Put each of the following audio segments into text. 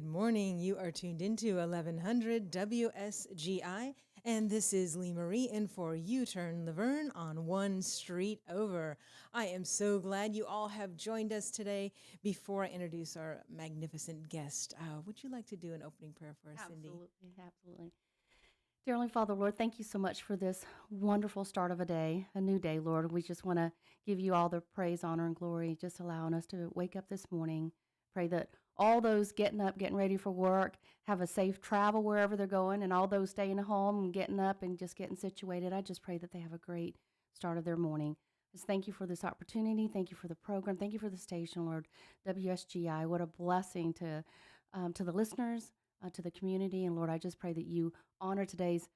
Good morning. You are tuned into 1100 WSGI, and this is Lee Marie in for U-Turn Laverne on One Street Over. I am so glad you all have joined us today. Before I introduce our magnificent guest, would you like to do an opening prayer for us, Syndi? Absolutely, absolutely. Dear Heavenly Father, Lord, thank you so much for this wonderful start of a day, a new day, Lord. We just want to give you all the praise, honor, and glory, just allowing us to wake up this morning. Pray that all those getting up, getting ready for work, have a safe travel wherever they're going, and all those staying at home and getting up and just getting situated. I just pray that they have a great start of their morning. Just thank you for this opportunity. Thank you for the program. Thank you for the station, Lord. WSGI, what a blessing to the listeners, to the community. And Lord, I just pray that you honor today's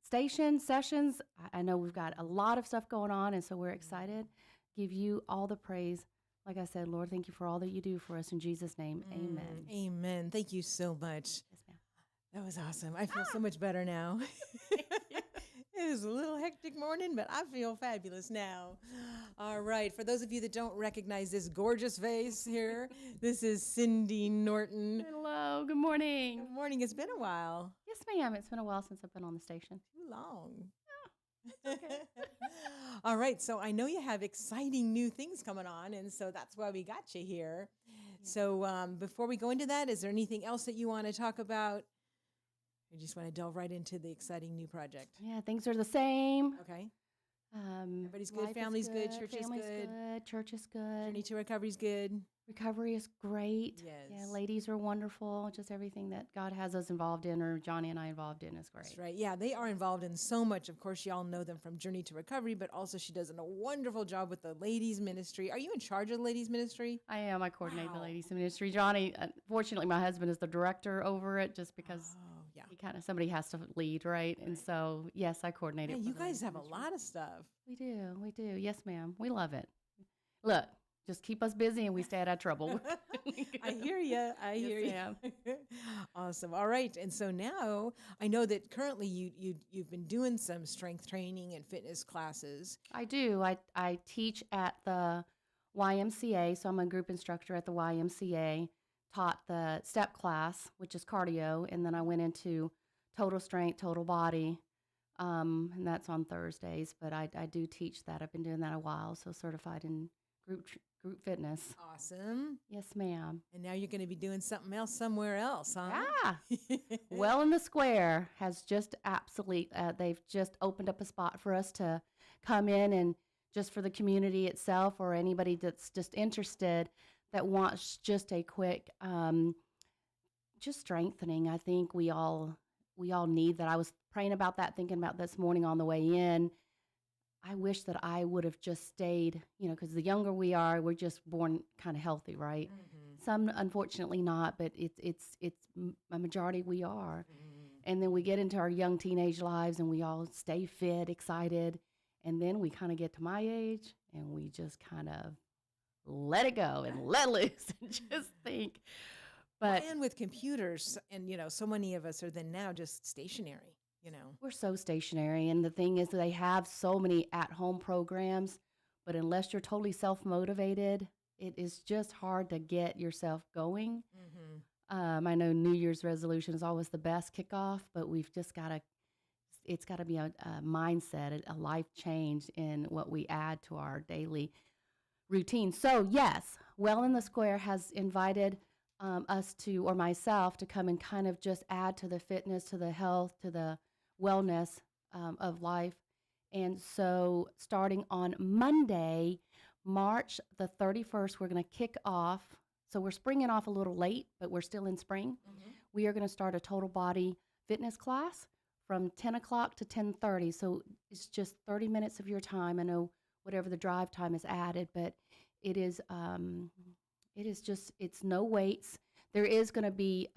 station sessions. I know we've got a lot of stuff going on, and so we're excited. Give you all the praise. Like I said, Lord, thank you for all that you do for us. In Jesus' name, amen. Amen. Thank you so much. Yes, ma'am. That was awesome. I feel so much better now. It was a little hectic morning, but I feel fabulous now. All right. For those of you that don't recognize this gorgeous face here, this is Syndi Norton. Hello, good morning. Good morning. It's been a while. Yes, ma'am. It's been a while since I've been on the station. Too long. Okay. All right. So I know you have exciting new things coming on, and so that's why we got you here. Yeah. So before we go into that, is there anything else that you want to talk about? I just want to delve right into the exciting new project. Yeah, things are the same. Okay. Everybody's good. Family's good. Church is good. Church is good. Journey to recovery's good. Recovery is great. Yes. Yeah, ladies are wonderful. Just everything that God has us involved in, or Johnny and I involved in, is great. That's right. Yeah, they are involved in so much. Of course, y'all know them from Journey to Recovery, but also she does a wonderful job with the ladies ministry. Are you in charge of the ladies ministry? I am. I coordinate the ladies ministry. Johnny, unfortunately, my husband is the director over it, just because somebody has to lead, right? And so, yes, I coordinate it. You guys have a lot of stuff. We do. We do. Yes, ma'am. We love it. Look. Just keep us busy and we stay out of trouble. I hear you. I hear you. Awesome. All right. And so now I know that currently you've been doing some strength training and fitness classes. I do. I teach at the YMCA. So I'm a group instructor at the YMCA, taught the step class, which is cardio. And then I went into total strength, total body. And that's on Thursdays. But I do teach that. I've been doing that a while. So certified in group fitness. Awesome. Yes, ma'am. And now you're going to be doing something else somewhere else, huh? Yeah. Well in the Square has just they've just opened up a spot for us to come in, and just for the community itself or anybody that's just interested that wants just a quick, just strengthening. I think we all need that. I was praying about that, thinking about this morning on the way in. I wish that I would have just stayed, because the younger we are, we're just born kind of healthy, right? Mm-hmm. Some, unfortunately, not, but it's a majority we are. Mm-hmm. And then we get into our young teenage lives and we all stay fit, excited. And then we kind of get to my age and we just kind of let it go and let loose and just think. But and with computers and, so many of us are then now just stationary. We're so stationary, and the thing is they have so many at-home programs, but unless you're totally self-motivated, it is just hard to get yourself going. Mm-hmm. I know New Year's resolution is always the best kickoff, but we've just it's got to be a mindset, a life change in what we add to our daily routine. So yes, Well in the Square has invited us or myself to come and kind of just add to the fitness, to the health, to the wellness of life. And so starting on Monday, March the 31st, we're going to kick off. So we're springing off a little late, but we're still in spring. Mm-hmm. We are going to start a total body fitness class from 10 o'clock to 10:30. So it's just 30 minutes of your time. I know whatever the drive time is added, but it's no weights. There is going to be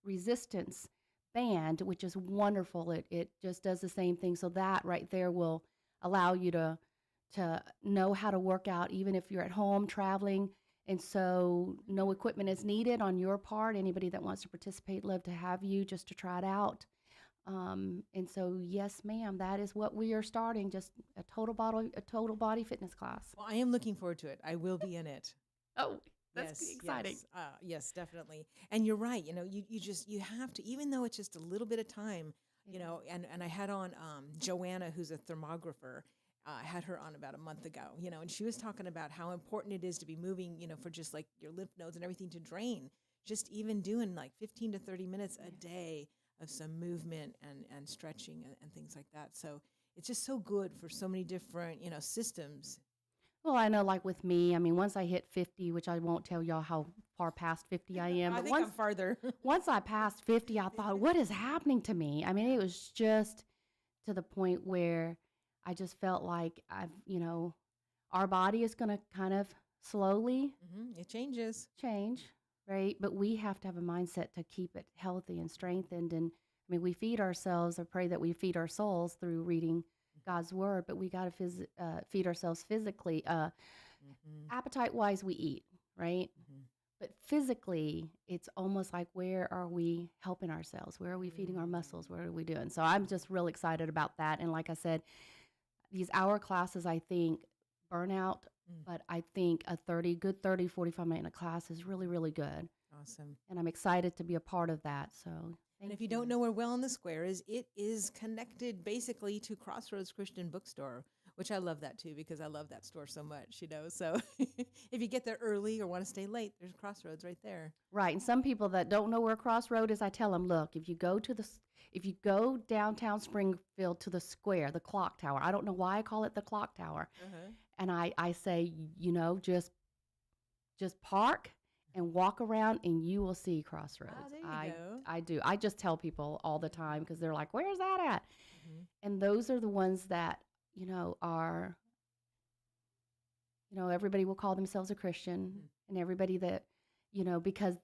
resistance band, which is wonderful. It just does the same thing. So that right there will allow you to know how to work out even if you're at home traveling. And so no equipment is needed on your part. Anybody that wants to participate, love to have you just to try it out. And so, yes, ma'am, that is what we are starting, just a total body fitness class. Well, I am looking forward to it. I will be in it. Oh, That's Yes, exciting. yes, yes, definitely. And you're right. You have to, even though it's just a little bit of time, It is. and I had on Joanna, who's a thermographer. I had her on about a month ago, and she was talking about how important it is to be moving, for just like your lymph nodes and everything to drain. Just even doing like 15 to 30 minutes a Yes. day of some movement and stretching and things like that. So it's just so good for so many different, systems. Well, I know, like with me, I mean, once I hit 50, which I won't tell y'all how far past 50 I am, I but think once I'm farther. once I passed 50, I thought, what is happening to me? I mean, it was just to the point where I just felt like our body is going to kind of slowly It changes. change, right? But we have to have a mindset to keep it healthy and strengthened. And I mean, we feed ourselves. I pray that we feed our souls through reading God's word, but we got to feed ourselves physically. Mm-hmm. Appetite wise, we eat, right? But physically, it's almost like, where are we helping ourselves? Where are we feeding our muscles? What are we doing? So I'm just real excited about that. And like I said, these hour classes, I think, burnout, Mm. but I think a 45-minute class is really, really good. Awesome. And I'm excited to be a part of that. So And thank if you you. don't know where Well in the Square is, it is connected basically to Crossroads Christian Bookstore, which I love that too because I love that store so much. So if you get there early or want to stay late, there's Crossroads right there. Right. And some people that don't know where Crossroad is, I tell them, look, if you go downtown Springfield to the square, the clock tower, I don't know why I call it the clock tower. Uh-huh. And I say, just park and walk around and you will see Crossroads. Ah, there you I go. I do. I just tell people all the time because they're like, "Where's that at?" Mm-hmm. And those are the ones that, are, everybody will call themselves a Christian, and everybody that, because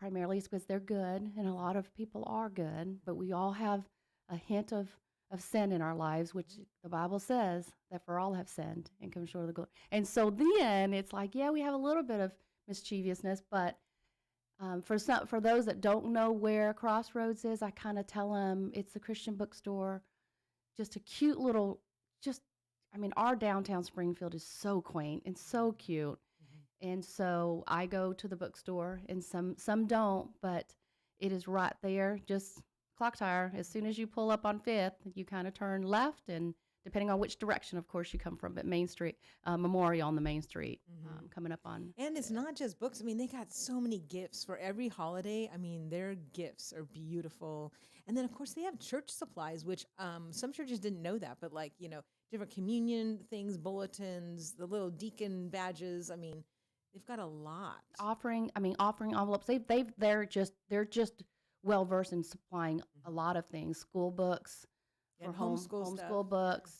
primarily it's because they're good, and a lot of people are good, but we all have a hint of sin in our lives, which the Bible says that for all have sinned and come short of the glory. And so then it's like, yeah, we have a little bit of mischievousness, but for those that don't know where Crossroads is, I kind of tell them it's the Christian bookstore, just a cute little, just I mean, our downtown Springfield is so quaint and so cute. And so I go to the bookstore, and some don't, but it is right there, just clock tower. As soon as you pull up on Fifth, you kind of turn left, and depending on which direction, of course, you come from, but Main Street, Memorial on the Main Street, coming up on. And it's not just books. I mean, they got so many gifts for every holiday. I mean, their gifts are beautiful. And then, of course, they have church supplies, which some churches didn't know that, but like, different communion things, bulletins, the little deacon badges. I mean, they've got a lot. Offering envelopes. They're just well versed in supplying a lot of things, school books for And homeschool stuff. homeschool books,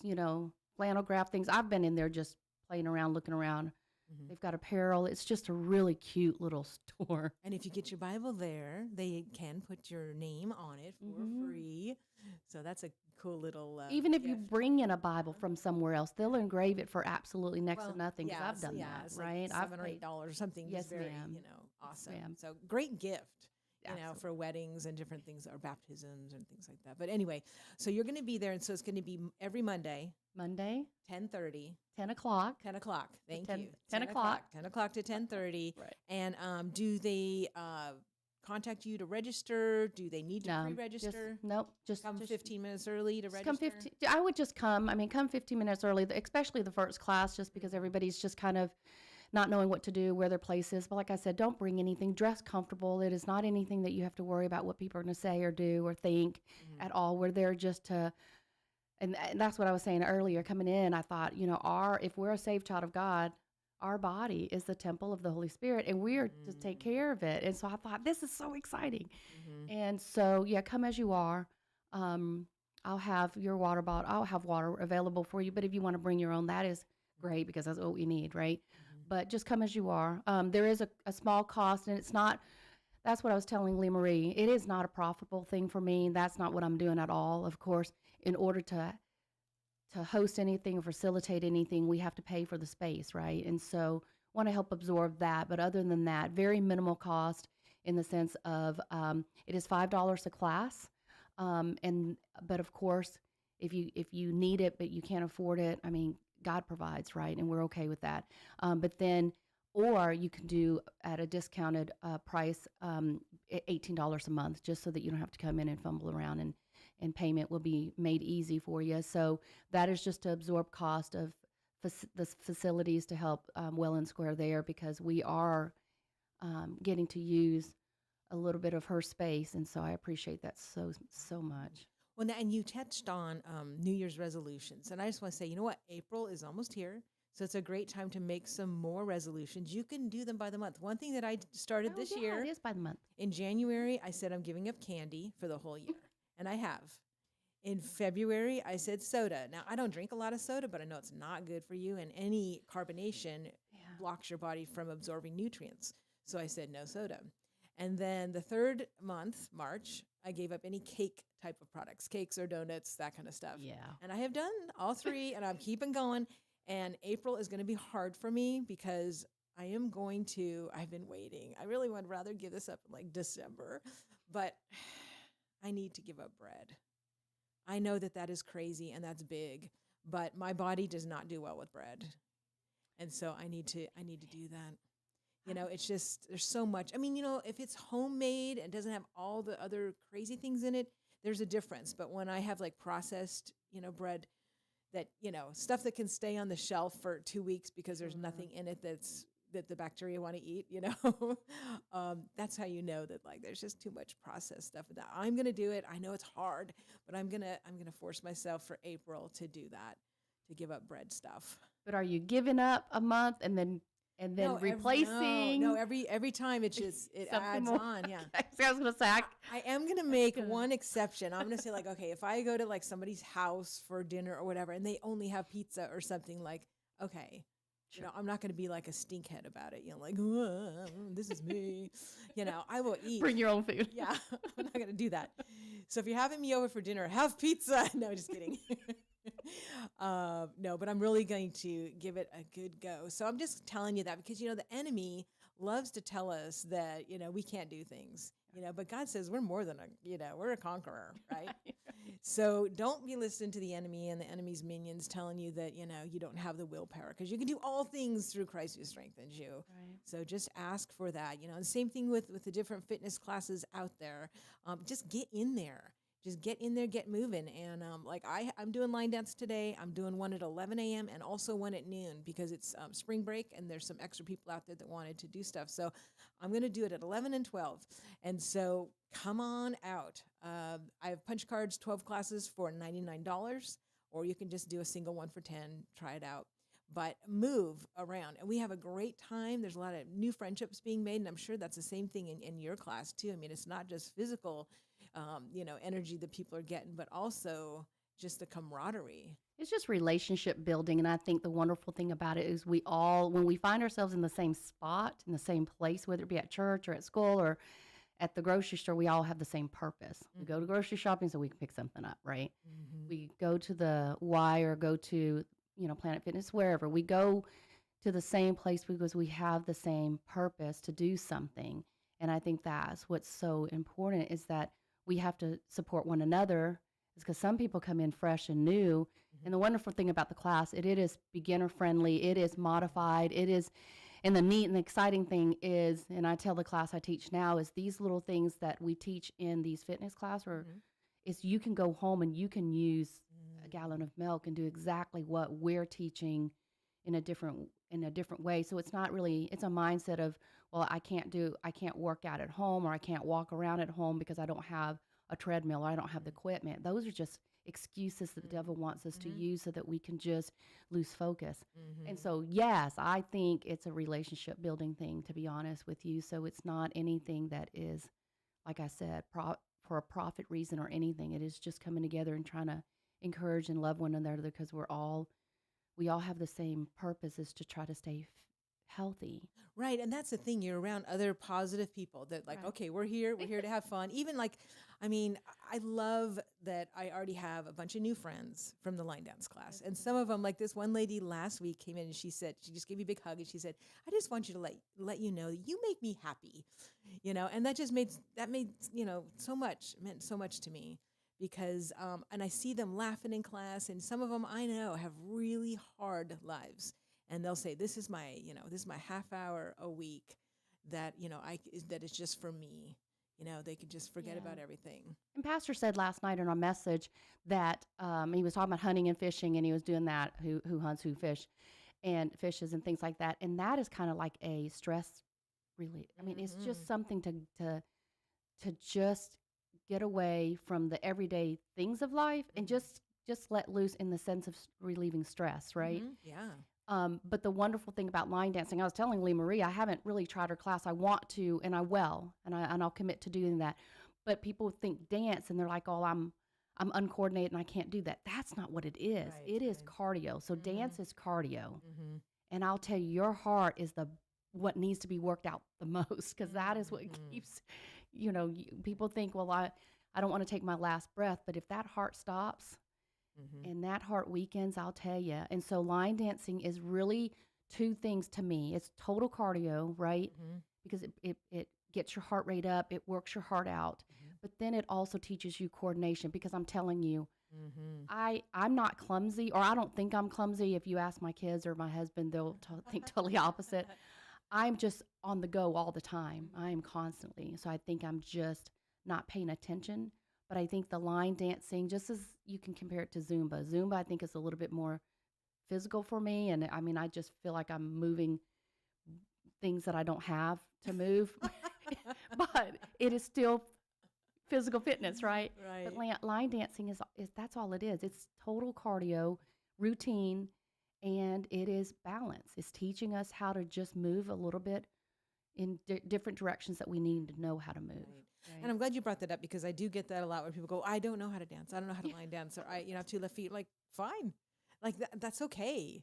flannel graph things. I've been in there just playing around, looking around. They've got apparel. It's just a really cute little store. And if you get your Bible there, they can put your name on it for free. So that's a cool little Even if you gift. bring in a Bible from somewhere else, they'll engrave it for absolutely next to nothing. Because yeah, I've done that, it's right? like $7 or $8 or something. Yes, It's very, ma'am. awesome. ma'am. So great gift. Absolutely. For weddings and different things or baptisms and things like that. But anyway, so you're going to be there, and so it's going to be every Monday, 10:30, 10 o'clock. 10 o'clock. Thank 10 you. 10 o'clock. 10 o'clock to 10:30. Right. And do they contact you to register? Do they need to No, pre-register? nope. Just Come just 15 minutes early to register? come 15. I would just come. I mean, come 15 minutes early, especially the first class, just because everybody's just kind of not knowing what to do, where their place is. But like I said, don't bring anything. Dress comfortable. It is not anything that you have to worry about what people are going to say or do or think at all. We're there just to, and that's what I was saying earlier. Coming in, I thought, if we're a saved child of God, our body is the temple of the Holy Spirit, and we are to take care of it. And so I thought, this is so exciting. And so, yeah, come as you are. I'll have your water bottle. I'll have water available for you. But if you want to bring your own, that is great because that's what we need, right? But just come as you are. There is a small cost, and it's not. That's what I was telling Lee Marie. It is not a profitable thing for me. That's not what I'm doing at all. Of course, in order to host anything or facilitate anything, we have to pay for the space, right? And so want to help absorb that. But other than that, very minimal cost in the sense of it is $5 a class. But of course, if you need it but you can't afford it, I mean, God provides, right? And we're okay with that. But then or you can do at a discounted price, $18 a month, just so that you don't have to come in and fumble around, and payment will be made easy for you. So that is just to absorb cost of the facilities to help Well and Square there, because we are getting to use a little bit of her space, and so I appreciate that so much. Well, and you touched on New Year's resolutions. And I just want to say, you know what? April is almost here. So it's a great time to make some more resolutions. You can do them by the month. One thing that I started Oh this yeah, it year is by the month. in January, I said I'm giving up candy for the whole year. And I have. In February, I said soda. Now, I don't drink a lot of soda, but I know it's not good for you. And any carbonation Yeah. blocks your body from absorbing nutrients. So I said no soda. And then the third month, March, I gave up any cake type of products, cakes or donuts, that kind of stuff. Yeah. And I have done all three, and I'm keeping going. And April is going to be hard for me because I've been waiting. I really would rather give this up in like December, but I need to give up bread. I know that that is crazy and that's big, but my body does not do well with bread. And so I need to do that. It's just there's so much. I mean, if it's homemade and doesn't have all the other crazy things in it, there's a difference. But when I have like processed, bread that, stuff that can stay on the shelf for 2 weeks because there's nothing in it that the bacteria want to eat, that's how you know that like there's just too much processed stuff. That I'm gonna do it. I know it's hard, but I'm gonna force myself for April to do that, to give up bread stuff. But are you giving up a month and then No, replacing no, every time it something adds more? on. Yeah. Okay, so I was gonna say, I am gonna make one exception. I'm gonna say like, okay, if I go to like somebody's house for dinner or whatever, and they only have pizza or something, like, okay, Sure. I'm not gonna be like a stinkhead about it. Like, this is me. I will eat. Bring your own food. Yeah, I'm not gonna do that. So if you're having me over for dinner, have pizza. No, just kidding. No, but I'm really going to give it a good go. So I'm just telling you that because, the enemy loves to tell us that, we can't do things, but God says we're more than we're a conqueror, right? So don't be listening to the enemy and the enemy's minions telling you that, you don't have the willpower because you can do all things through Christ who strengthens you. Right. So just ask for that, and same thing with the different fitness classes out there. Just get in there. Just get in there, get moving. And like I'm doing line dance today. I'm doing one at 11 a.m. and also one at noon because it's spring break and there's some extra people out there that wanted to do stuff. So I'm going to do it at 11 and 12. And so come on out. I have punch cards, 12 classes for $99, or you can just do a single one for 10, try it out. But move around. And we have a great time. There's a lot of new friendships being made. And I'm sure that's the same thing in your class too. I mean, it's not just physical energy that people are getting, but also just the camaraderie. It's just relationship building. And I think the wonderful thing about it is we all, when we find ourselves in the same spot, in the same place, whether it be at church or at school or at the grocery store, we all have the same purpose. Mm-hmm. We go to grocery shopping so we can pick something up, right? Mm-hmm. We go to the Y or go to, Planet Fitness, wherever. We go to the same place because we have the same purpose to do something. And I think that's what's so important is that we have to support one another because some people come in fresh and new. Mm-hmm. And the wonderful thing about the class, it is beginner friendly, it is modified, it is, and the neat and exciting thing is, and I tell the class I teach now, is these little things that we teach in these fitness class or is you can go home and you can use a gallon of milk and do exactly what we're teaching in a different way. So it's not really, it's a mindset of, well, I can't work out at home or I can't walk around at home because I don't have a treadmill or I don't have the equipment. Those are just excuses that the devil wants us to use so that we can just lose focus. Mm-hmm. And so, yes, I think it's a relationship building thing, to be honest with you. So it's not anything that is, like I said, for a profit reason or anything. It is just coming together and trying to encourage and love one another because we all have the same purpose, is to try to stay healthy. Right. And that's the thing. You're around other positive people that like, okay, we're here to have fun. Even like, I mean, I love that I already have a bunch of new friends from the line dance class. And some of them, like this one lady last week came in and she said, she just gave me a big hug and she said, I just want you to let you know, you make me happy, and that just made meant so much to me. Because, and I see them laughing in class, and some of them I know have really hard lives. and they'll say, this is my, this is my half hour a week that, that is just for me. They can just forget Yeah. about everything. And Pastor said last night in our message that he was talking about hunting and fishing, and he was doing that, who hunts, who fish, and fishes and things like that. And that is kind of like a stress relief. I mean, it's just something to just get away from the everyday things of life and just let loose in the sense of relieving stress, right? Yeah. But the wonderful thing about line dancing, I was telling Lee Marie, I haven't really tried her class. I want to, and I will, and I'll commit to doing that. But people think dance, and they're like, "Oh, I'm uncoordinated and I can't do that." That's not what it is. Right, It is right. cardio. So dance is cardio, Mm-hmm. and I'll tell you, your heart is the what needs to be worked out the most, because that is what Mm-hmm. keeps. People think, well, I don't want to take my last breath, but if that heart stops Mm-hmm. and that heart weakens, I'll tell you. And so line dancing is really two things to me. It's total cardio, right? Mm-hmm. Because it gets your heart rate up, it works your heart out. But then it also teaches you coordination, because I'm telling you, Mm-hmm. I'm not clumsy, or I don't think I'm clumsy. If you ask my kids or my husband, they'll think totally opposite. I'm just on the go all the time. I am constantly. So I think I'm just not paying attention. But I think the line dancing, just as you can compare it to Zumba. Zumba, I think, is a little bit more physical for me. And I mean, I just feel like I'm moving things that I don't have to move. But it is still physical fitness, right? Right. But line dancing is that's all it is. It's total cardio, routine, and it is balance. It's teaching us how to just move a little bit in different directions that we need to know how to move. Right. And I'm glad you brought that up, because I do get that a lot where people go, I don't know how to dance. I don't know how to line dance, or I have two left feet. Like, fine. Like that's okay.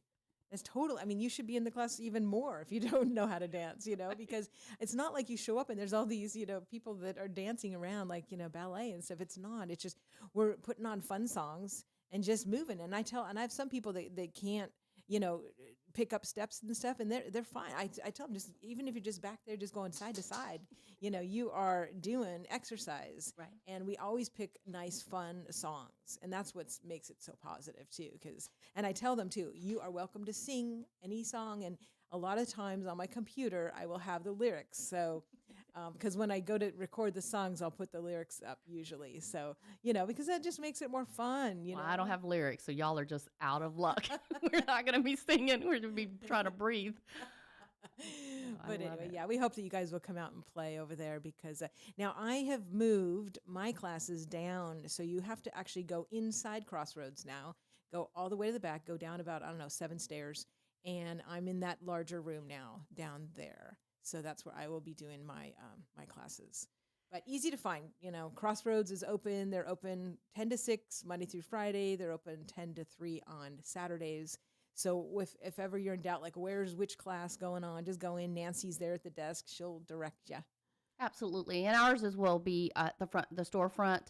It's total. I mean, you should be in the class even more if you don't know how to dance, because it's not like you show up and there's all these, people that are dancing around like, ballet and stuff. It's not. It's just we're putting on fun songs and just moving. And I have some people that can't, pick up steps and stuff, and they're fine. I tell them, just even if you're just back there just going side to side, you are doing exercise. Right. And we always pick nice fun songs, and that's what makes it so positive too. And I tell them too, you are welcome to sing any song, and a lot of times on my computer I will have the lyrics. So because when I go to record the songs, I'll put the lyrics up usually. So, because that just makes it more fun, Well, I don't have lyrics, so y'all are just out of luck. We're not going to be singing. We're going to be trying to breathe. But anyway, yeah, we hope that you guys will come out and play over there, because now I have moved my classes down. So you have to actually go inside Crossroads now, go all the way to the back, go down about, 7 stairs. And I'm in that larger room now down there. So that's where I will be doing my classes. But easy to find. Crossroads is open. They're open 10 to 6 Monday through Friday. They're open 10 to 3 on Saturdays. So if ever you're in doubt, like where's which class going on, just go in. Nancy's there at the desk. She'll direct you. Absolutely. And ours as well be at the storefront,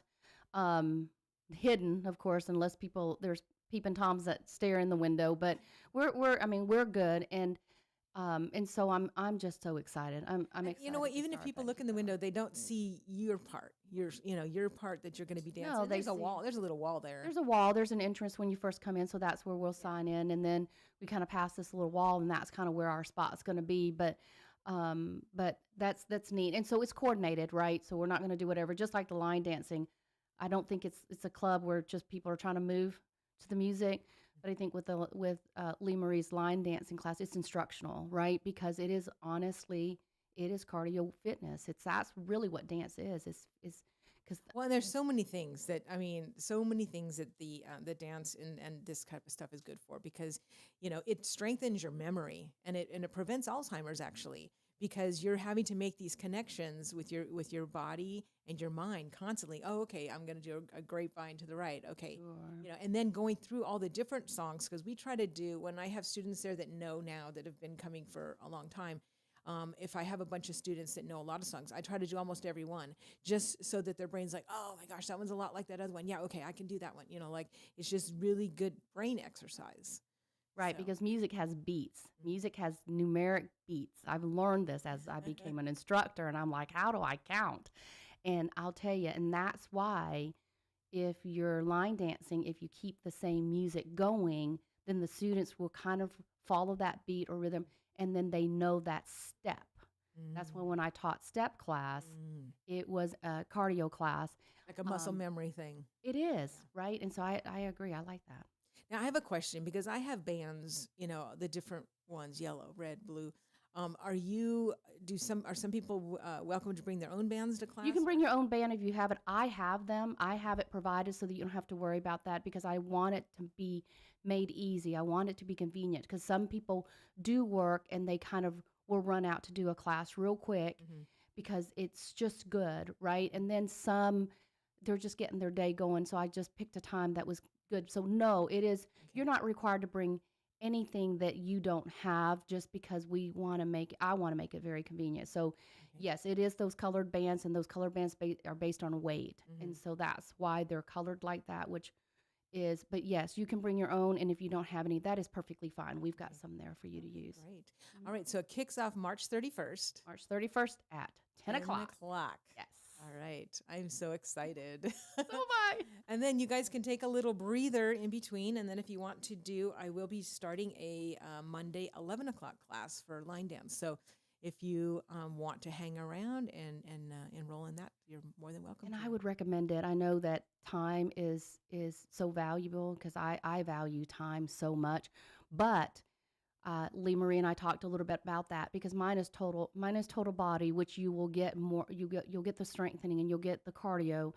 hidden, of course, unless there's peeping toms that stare in the window. But we're good. And so I'm just so excited. I'm excited. You know what? to Even if start people back look to in the go. window, they don't see your part. Your part that you're going to be dancing. No, they There's a see- wall. There's a little wall there. There's a wall. There's an entrance when you first come in, so that's where we'll sign in, and then we kind of pass this little wall, and that's kind of where our spot's going to be. But that's neat, and so it's coordinated, right? So we're not going to do whatever. Just like the line dancing, I don't think it's a club where just people are trying to move to the music. But I think with Lee Marie's line dancing class, it's instructional, right? Because it is honestly, it is cardio fitness. That's really what dance is. Is because Well, and there's so many things that the dance and this type of stuff is good for, because it strengthens your memory, and it prevents Alzheimer's, actually, because you're having to make these connections with your body and your mind constantly. Oh, okay, I'm going to do a grapevine to the right. Okay, and then going through all the different songs, because we try to do, when I have students there that know now, that have been coming for a long time. If I have a bunch of students that know a lot of songs, I try to do almost every one, just so that their brain's like, oh my gosh, that one's a lot like that other one. Yeah, okay, I can do that one. Like, it's just really good brain exercise. right, So. because music has beats. Music has numeric beats. I've learned this as I became an instructor, and I'm like, how do I count? And I'll tell you, and that's why if you're line dancing, if you keep the same music going, then the students will kind of follow that beat or rhythm, and then they know that step. That's when I taught step class, it was a cardio class. Like a muscle Um, memory thing. it is, right? And so I agree. I like that. Now I have a question because I have bands, the different ones, yellow, red, blue. Are you are some people welcome to bring their own bands to class? You can bring your own band if you have it. I have them. I have it provided so that you don't have to worry about that because I want it to be made easy. I want it to be convenient because some people do work and they kind of will run out to do a class real quick because it's just good, right? And then some, they're just getting their day going. So I just picked a time that was good. So no, it is, you're not required to bring anything that you don't have just because I want to make it very convenient. So yes, it is those colored bands, and those colored bands are based on weight. And so that's why they're colored like that, which is, but yes, you can bring your own. And if you don't have any, that is perfectly fine. We've got some there for you to use. Great. All right. So it kicks off March 31st. March 31st at 10 o'clock. 10 o'clock. Yes. All right. I'm so excited. So am I. And then you guys can take a little breather in between. And then if you want to I will be starting a Monday 11 o'clock class for line dance. So if you want to hang around and enroll in that, you're more than welcome. And to. I would recommend it. I know that time is so valuable because I value time so much. But Lee Marie and I talked a little bit about that because mine is total body, which you will get more. You'll get the strengthening and you'll get the cardio,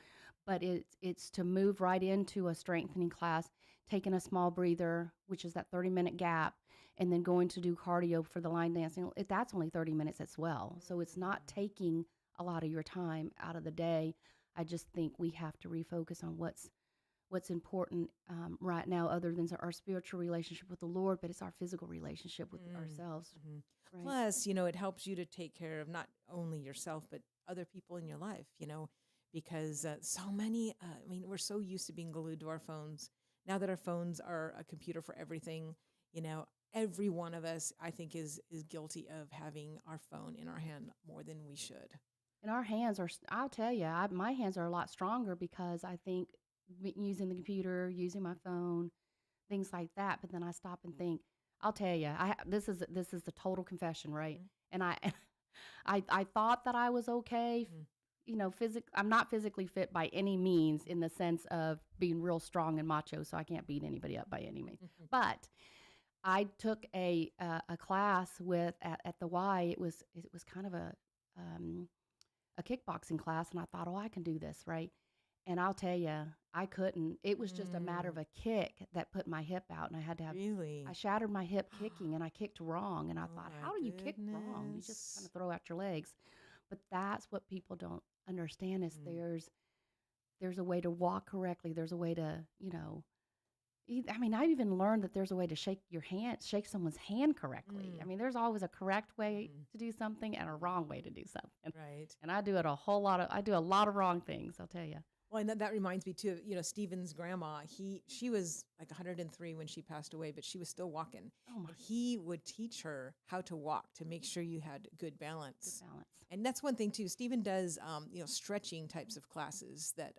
but it's to move right into a strengthening class, taking a small breather, which is that 30-minute gap, and then going to do cardio for the line dancing. That's only 30 minutes as well, so it's not taking a lot of your time out of the day. I just think we have to refocus on what's important right now, other than our spiritual relationship with the Lord, but it's our physical relationship with ourselves. Right? Plus, it helps you to take care of not only yourself, but other people in your life, because so many, we're so used to being glued to our phones. Now that our phones are a computer for everything, every one of us, I think, is guilty of having our phone in our hand more than we should. And our hands are, I'll tell you, my hands are a lot stronger because I think using the computer, using my phone, things like that. But then I stop and think, I'll tell you, this is the total confession, right? And I thought that I was okay. I'm not physically fit by any means in the sense of being real strong and macho, so I can't beat anybody up by any means. But I took a class at the Y. It was kind of a kickboxing class, and I thought, I can do this, right? And I'll tell you, I couldn't. It was just a matter of a kick that put my hip out, and I had to have. Really? I shattered my hip kicking, and I kicked wrong, and I thought, how do you kick wrong? You just kind of throw out your legs. But that's what people don't understand is there's a way to walk correctly. There's a way to, I even learned that there's a way to shake someone's hand correctly. There's always a correct way to do something and a wrong way to do something. Right. And I do a lot of wrong things, I'll tell you. Well, and that reminds me too of, Stephen's grandma. She was like 103 when she passed away, but she was still walking. Oh my. And he would teach her how to walk to make sure you had good balance. Good balance. And that's one thing too. Stephen does, stretching types of classes that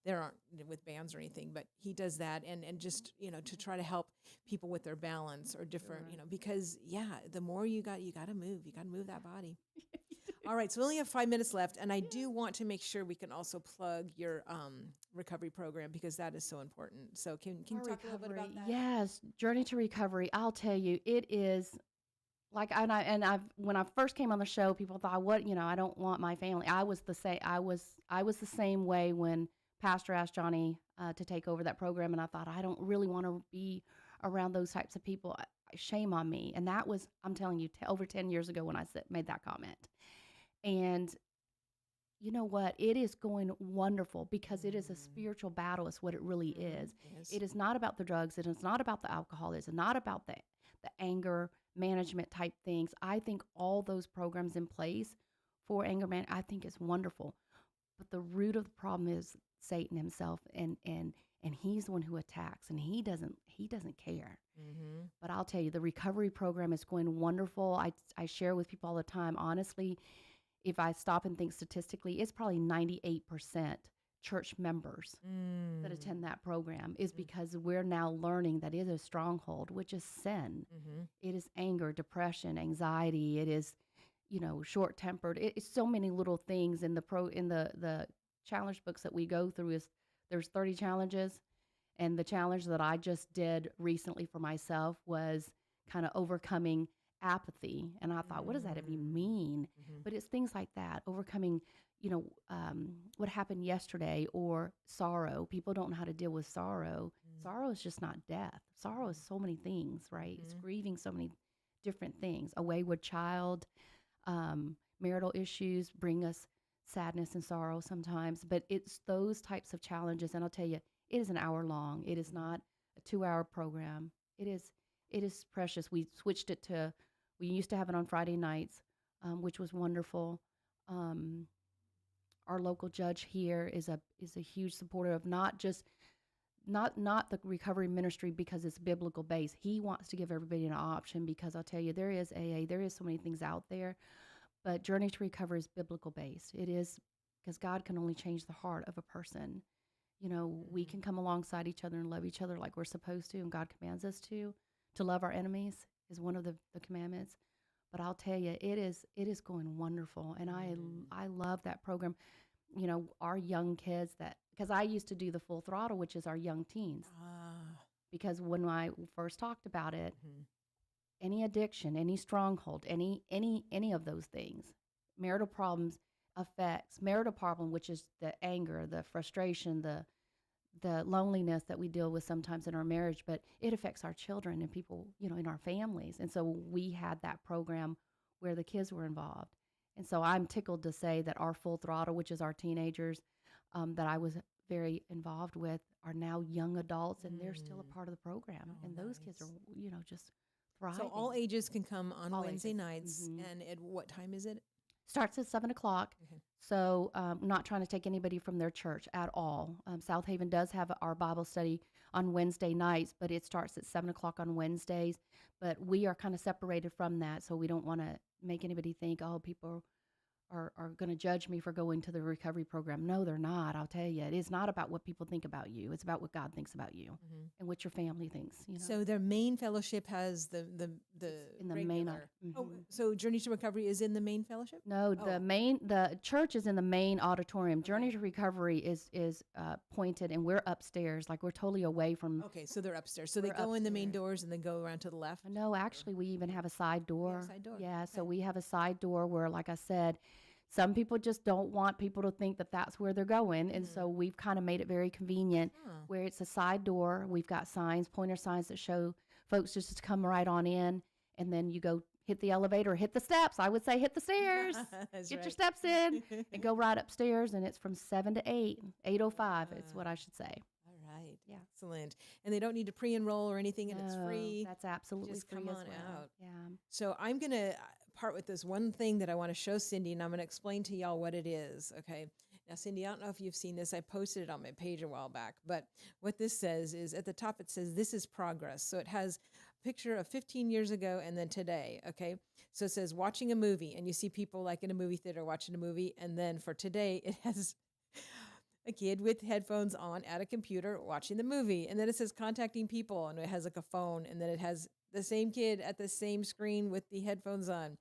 there aren't with bands or anything, but he does that and just, to try to help people with their balance or different, because the more you got to move that body. All right, so we only have 5 minutes left, and I do want to make sure we can also plug your recovery program because that is so important. So can you talk a little bit about that? Yes, Journey to Recovery. I'll tell you, it is like when I first came on the show, people thought, I don't want my family. I was the same. I was the same way when Pastor asked Johnny to take over that program, and I thought I don't really want to be around those types of people. Shame on me. And that was, I'm telling you, over 10 years ago when I made that comment. And you know what? It is going wonderful because it is a spiritual battle is what it really is. Yes. It is not about the drugs. It is not about the alcohol. It is not about the anger management type things. I think all those programs in place for anger management, I think is wonderful. But the root of the problem is Satan himself, and he's the one who attacks, and he doesn't care. Mm-hmm. But I'll tell you, the recovery program is going wonderful. I share with people all the time, honestly. If I stop and think statistically, it's probably 98% church members that Mm. attend that program is Mhm. because we're now learning that it is a stronghold, which is sin. Mhm. It is anger, depression, anxiety. It is, short tempered. It's so many little things in the challenge books that we go through. Is there's 30 challenges, and the challenge that I just did recently for myself was kind of overcoming apathy. And I thought, what does that even mean? Mhm. But it's things like that, overcoming, what happened yesterday, or sorrow. People don't know how to deal with sorrow. Mm. Sorrow is just not death. Sorrow is so many things, right? It's Mhm. grieving so many different things. A wayward child, marital issues bring us sadness and sorrow sometimes, but it's those types of challenges. And I'll tell you, it is an hour long. It is not a 2-hour program. It is precious. We used to have it on Friday nights, which was wonderful. Um, our local judge here is a huge supporter of not the recovery ministry because it's biblical based. He wants to give everybody an option because I'll tell you, there is AA, there is so many things out there, but Journey to Recover is biblical based. It is because God can only change the heart of a person. We Mhm. can come alongside each other and love each other like we're supposed to, and God commands us to. To love our enemies is one of the commandments. But I'll tell you, it is going wonderful, and Mm. I love that program. Our young kids, that because I used to do the full throttle, which is our young teens. Ah. Because when I first talked about it, Mhm. any addiction, any stronghold, any of those things, marital problems affects marital problem, which is the anger, the frustration, the loneliness that we deal with sometimes in our marriage, but it affects our children and people, in our families. And so we had that program where the kids were involved. And so I'm tickled to say that our full throttle, which is our teenagers, that I was very involved with, are now young adults, and they're still Mm. a part of the program. Oh, And those kids are, nice. just So thriving. all ages can come on All Wednesday ages. nights, and at what time is it? Starts at 7 o'clock. Okay. So, not trying to take anybody from their church at all. South Haven does have our Bible study on Wednesday nights, but it starts at 7 o'clock on Wednesdays. But we are kind of separated from that, so we don't want to make anybody think, oh, people are going to judge me for going to the recovery program. No, they're not. I'll tell you, it is not about what people think about you. It's about what God thinks about you Mhm. and what your family thinks. So their main fellowship has the It's in the main. regular. Oh, so Journey to Recovery is in the main fellowship? No, Oh, the church is in the main auditorium. Journey to Recovery is pointed, and we're upstairs, like we're totally away from. okay. So they're upstairs. So they We're go in the main upstairs. doors and then go around to the left. No, actually, we even have a side You have a door. side door. Yeah, so Okay. we have a side door where, like I said, some people just don't want people to think that that's where they're going, and so we've kind of made it very convenient Huh. where it's a side door. We've got signs, pointer signs that show folks just to come right on in, and then you go hit the elevator, hit the steps. I would say hit the stairs, That's get your right. steps in, and go right upstairs. And it's from 7 to 8, 8:05. It's what I should say. All right. Yeah. Excellent. And they don't need to pre-enroll or anything, and it's No, free. that's absolutely Just free come as on well. out. Yeah. So I'm going to part with this one thing that I want to show Syndi, and I'm going to explain to y'all what it is. Okay. Now, Syndi, I don't know if you've seen this. I posted it on my page a while back, but what this says is at the top, it says, "This is progress." So it has a picture of 15 years ago and then today. Okay. So it says watching a movie, and you see people like in a movie theater watching a movie. And then for today, it has a kid with headphones on at a computer watching the movie. And then it says contacting people, and it has like a phone, and then it has the same kid at the same screen with the headphones on.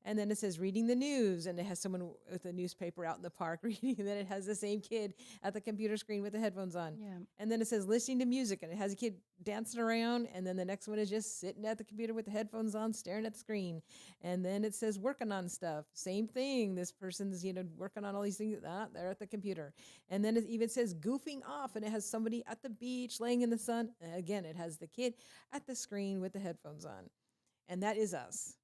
And then it says reading the news, and it has someone with a newspaper out in the park reading, and then it has the same kid at the computer screen with the headphones on. Yeah. And then it says listening to music, and it has a kid dancing around, and then the next one is just sitting at the computer with the headphones on, staring at the screen. And then it says working on stuff. Same thing. This person's, working on all these things. They're at the computer. And then it even says goofing off, and it has somebody at the beach laying in the sun. And again, it has the kid at the screen with the headphones on. And that is us.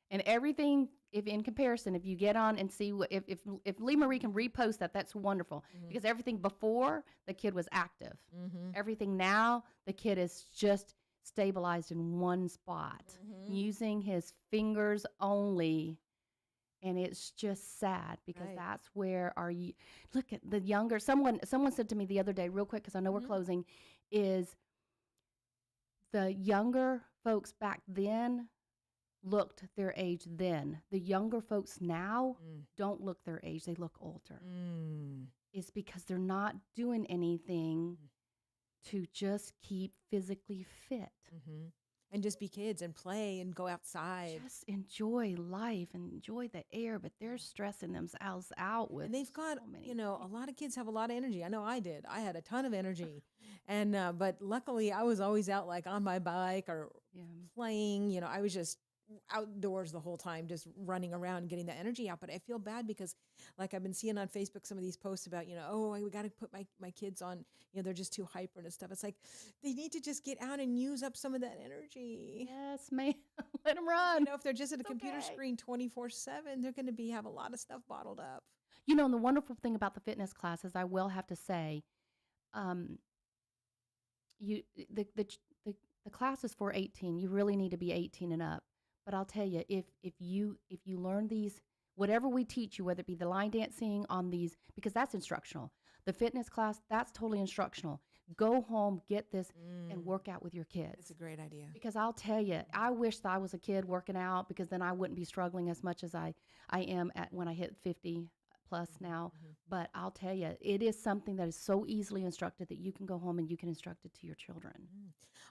And everything, if in comparison, if you get on and see what if Lee Marie can repost that, that's wonderful. Because everything before the kid was active. Mm-hmm. Everything now, the kid is just stabilized in one spot, using his fingers only. And it's just sad because Right. that's where look at the younger, someone said to me the other day, real quick, because I know we're closing, is the younger folks back then looked their age then. The younger folks now don't look their age. They look older. is because they're not doing anything to just keep physically fit. Mm-hmm. And just be kids and play and go outside. Just enjoy life and enjoy the air, but they're stressing themselves out with And they've got, so many you know, a things. lot of kids have a lot of energy. I know I did. I had a ton of energy. And, but luckily I was always out like on my bike or Yeah. playing. You know, I was just outdoors the whole time, just running around and getting the energy out. But I feel bad because, like, I've been seeing on Facebook some of these posts about, you know, oh, we got to put my kids on, you know, they're just too hyper and stuff. It's like they need to just get out and use up some of that energy. Yes, man. Let them 'Cause, run. you know, if they're just at a It's computer okay. screen 24/7, they're going to have a lot of stuff bottled up. You know, and the wonderful thing about the fitness classes, I will have to say, um, you the ch- the class is for 18. You really need to be 18 and up. But I'll tell you, if you learn these, whatever we teach you, whether it be the line dancing on these, because that's instructional. The fitness class, that's totally instructional. Go home, get this, and work out with your That's kids. a great idea. Because I'll tell you, I wish that I was a kid working out because then I wouldn't be struggling as much as I am at when I hit 50 plus now. But I'll tell you, it is something that is so easily instructed that you can go home and you can instruct it to your children.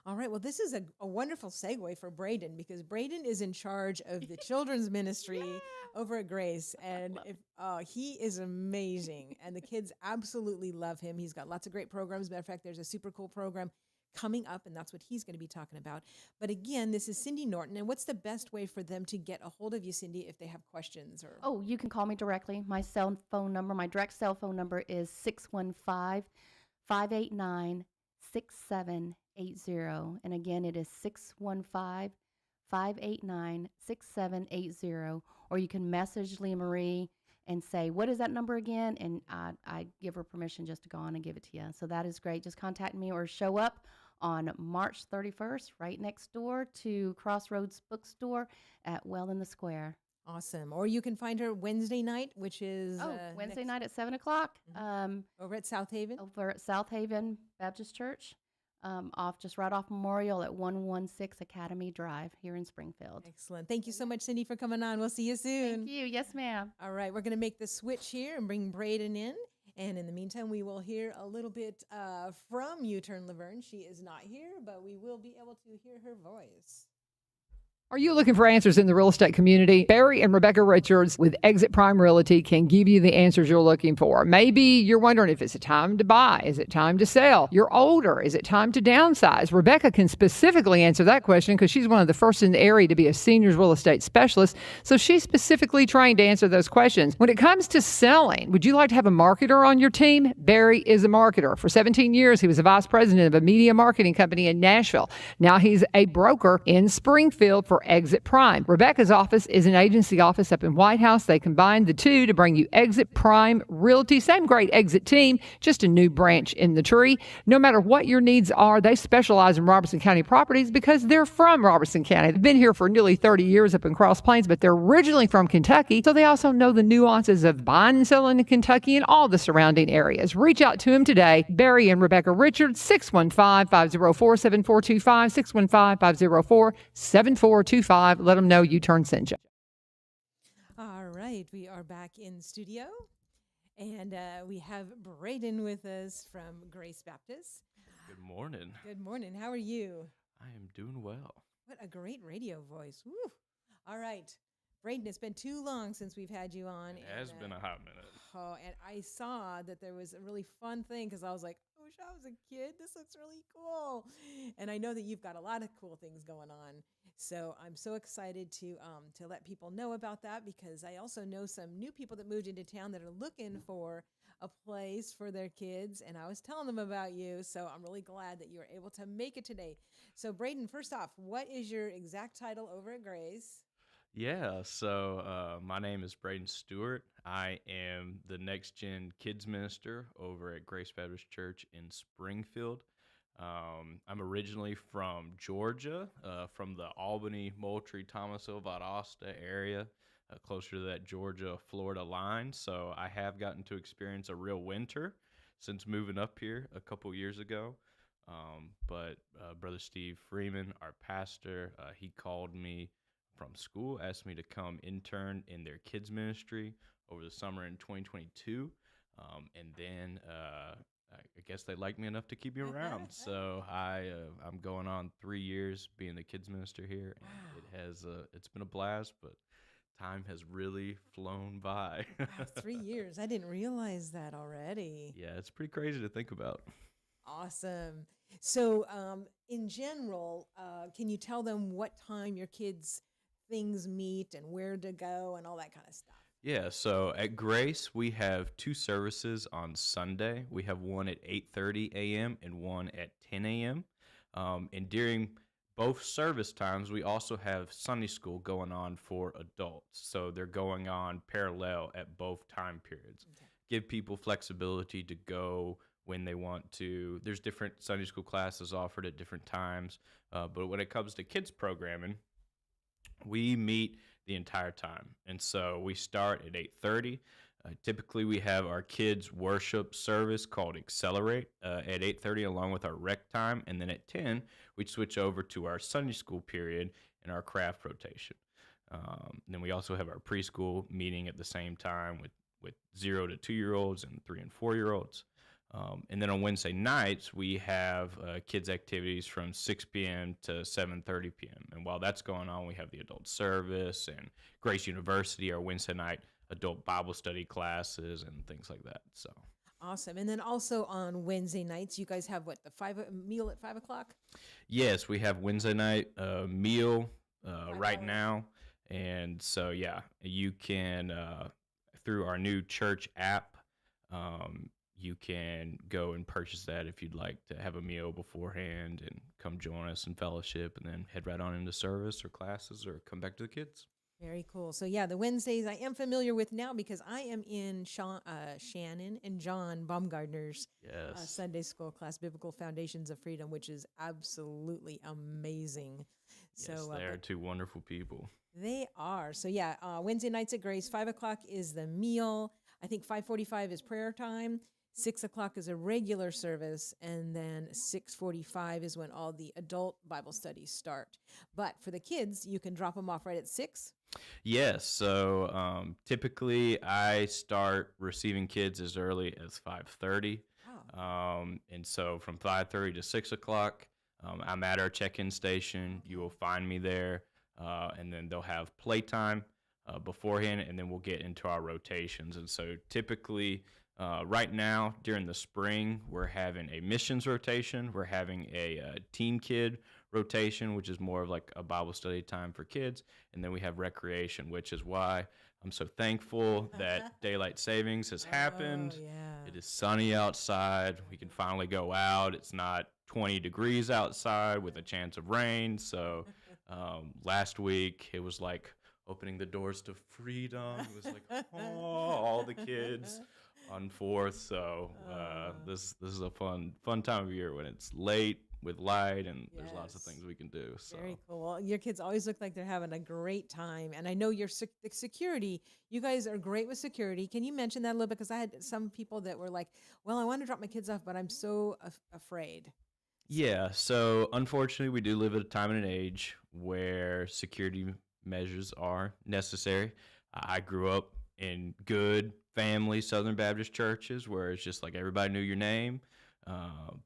All right. Well, this is a wonderful segue for Braden because Braden is in charge of the children's ministry over at Grace, and if he is amazing, and the kids absolutely love him. He's got lots of great programs. Matter of fact, there's a super cool program coming up, and that's what he's going to be talking about. But again, this is Syndi Norton, and what's the best way for them to get a hold of you, Syndi, if they have questions or? Oh, you can call me directly. My cell phone number, my direct cell phone number is 615 589 6780. And again, it is 615 589 6780. Or you can message Leah Marie and say, what is that number again? And I give her permission just to go on and give it to you. So that is great. Just contact me or show up on March 31st, right next door to Crossroads Bookstore at Well in the Square. Awesome. Or you can find her Wednesday night, which is Wednesday next, night at 7 o'clock. over at South Haven. Over at South Haven Baptist Church, right off Memorial at 116 Academy Drive here in Springfield. Excellent. Thank you so much, Syndi, for coming on. We'll see you soon. Thank you. Yes, ma'am. All right, we're going to make the switch here and bring Braden in. And in the meantime, we will hear a little bit from U-Turn Laverne. She is not here, but we will be able to hear her voice. Are you looking for answers in the real estate community? Barry and Rebecca Richards with Exit Prime Realty can give you the answers you're looking for. Maybe you're wondering if it's a time to buy. Is it time to sell? You're older. Is it time to downsize? Rebecca can specifically answer that question because she's one of the first in the area to be a seniors real estate specialist. So she's specifically trained to answer those questions. When it comes to selling, would you like to have a marketer on your team? Barry is a marketer. For 17 years, he was a vice president of a media marketing company in Nashville. Now he's a broker in Springfield for Exit Prime. Rebecca's office is an agency office up in White House. They combined the two to bring you Exit Prime Realty. Same great Exit team, just a new branch in the tree. No matter what your needs are, they specialize in Robertson County properties because they're from Robertson County. They've been here for nearly 30 years up in Cross Plains, but they're originally from Kentucky, so they also know the nuances of buying and selling in Kentucky and all the surrounding areas. Reach out to him today. Barry and Rebecca Richards, 615-504-7425, 615-504-7425. Let them know U-Turn sent you. All right, we are back in studio, and we have Braden with us from Grace Baptist. Good morning. Good morning. How are you? I am doing well. What a great radio voice. Woo. All right, Braden, it's been too long since we've had you on. It has been a hot minute. Oh, and I saw that there was a really fun thing because I was like, I wish I was a kid. This looks really cool. And I know that you've got a lot of cool things going on. So I'm so excited to let people know about that because I also know some new people that moved into town that are looking for a place for their kids. And I was telling them about you. So I'm really glad that you were able to make it today. So Braden, first off, what is your exact title over at Grace? Yeah, so my name is Braden Stewart. I am the Next Gen Kids Minister over at Grace Baptist Church in Springfield. I'm originally from Georgia, from the Albany, Moultrie, Thomasville, Valdosta area, closer to that Georgia-Florida line. So I have gotten to experience a real winter since moving up here a couple years ago. But Brother Steve Freeman, our pastor, he called me from school, asked me to come intern in their kids ministry over the summer in 2022. And then I guess they like me enough to keep me around. So I'm going on 3 years being the kids minister here, and it's been a blast, but time has really flown by. Wow, 3 years. I didn't realize that already. Yeah, it's pretty crazy to think about. Awesome. So, in general, can you tell them what time your kids' things meet and where to go and all that kind of stuff? Yeah, so at Grace we have two services on Sunday. We have one at 8:30 a.m. and one at 10 a.m. And during both service times, we also have Sunday school going on for adults. So they're going on parallel at both time periods. Okay. Give people flexibility to go when they want to. There's different Sunday school classes offered at different times. But when it comes to kids programming, we meet the entire time, and so we start at 8:30. Typically we have our kids worship service called Accelerate at 8:30 along with our rec time, and then at 10 we switch over to our Sunday school period and our craft rotation. Then we also have our preschool meeting at the same time with 0 to 2 year olds and 3 and 4 year olds. And then on Wednesday nights, we have kids' activities from 6 p.m. to 7:30 p.m. And while that's going on, we have the adult service and Grace University, our Wednesday night adult Bible study classes and things like that. So Awesome. And then also on Wednesday nights, you guys have what, the meal at 5 o'clock? yes, we have Wednesday night meal right $5. now. And so, yeah, you can, through our new church app, you can go and purchase that if you'd like to have a meal beforehand and come join us in fellowship and then head right on into service or classes or come back to the kids. Very cool. So yeah, the Wednesdays I am familiar with now because I am in Shannon and John Baumgartner's Yes. Sunday school class, Biblical Foundations of Freedom, which is absolutely amazing. Yes, So they are two wonderful people. they are. So yeah, Wednesday nights at Grace, 5 o'clock is the meal. I think 5:45 is prayer time. 6 o'clock is a regular service, and then 6:45 is when all the adult Bible studies start. But for the kids, you can drop them off right at 6. Yes, so typically I start receiving kids as early as 5:30. Wow. And so from 5:30 to 6 o'clock, I'm at our check-in station. You will find me there, and then they'll have playtime beforehand, and then we'll get into our rotations. And so typically, right now during the spring, we're having a missions rotation. We're having a teen kid rotation, which is more of like a Bible study time for kids. And then we have recreation, which is why I'm so thankful that daylight savings has happened. Oh, yeah. It is sunny outside. We can finally go out. It's not 20 degrees outside with a chance of rain. So last week it was like opening the doors to freedom. It was like, oh, all the kids on Fourth. So this is a fun time of year when it's late with light and there's lots of Yes. things we can do. So Very cool. Well, your kids always look like they're having a great time. And I know your the security, you guys are great with security. Can you mention that a little bit? Because I had some people that were like, well, I want to drop my kids off, but I'm so afraid. yeah, so unfortunately we do live at a time and an age where security measures are necessary. I grew up in good family Southern Baptist churches where it's just like everybody knew your name.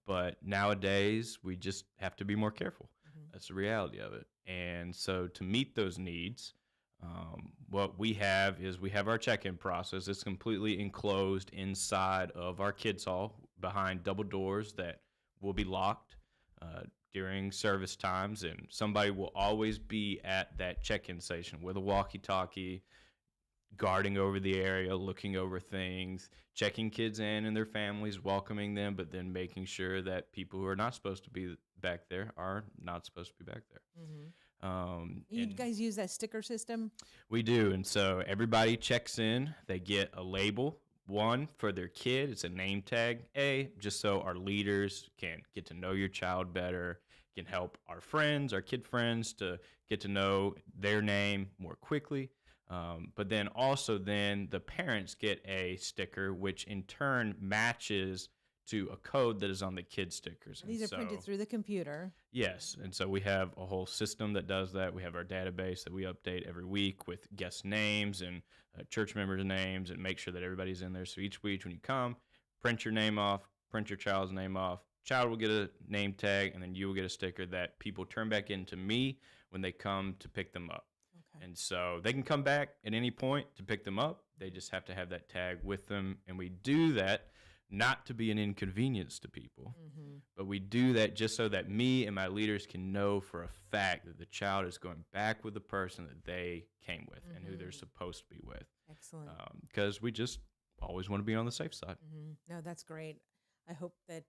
But nowadays, we just have to be more careful. That's the reality of it. And so to meet those needs, what we have is we have our check-in process. It's completely enclosed inside of our kids' hall behind double doors that will be locked during service times. And somebody will always be at that check-in station with a walkie-talkie, guarding over the area, looking over things, checking kids in and their families, welcoming them, but then making sure that people who are not supposed to be back there are not supposed to be back there. You And guys use that sticker system? we do. And so everybody checks in, they get a label, one for their kid. It's a name tag, just so our leaders can get to know your child better, can help our friends, our kid friends to get to know their name more quickly. But then also then the parents get a sticker, which in turn matches to a code that is on the kid stickers. These are printed through the computer. Yes, and so we have a whole system that does that. We have our database that we update every week with guest names and church members' names, and make sure that everybody's in there. So each week when you come, print your name off, print your child's name off. Child will get a name tag, and then you will get a sticker that people turn back into me when they come to pick them up. Okay. And so they can come back at any point to pick them up. They just have to have that tag with them, and we do that not to be an inconvenience to people, but we do that just so that me and my leaders can know for a fact that the child is going back with the person that they came with and who they're supposed to be with. Excellent. Because we just always want to be on the safe side. No, that's great. I hope that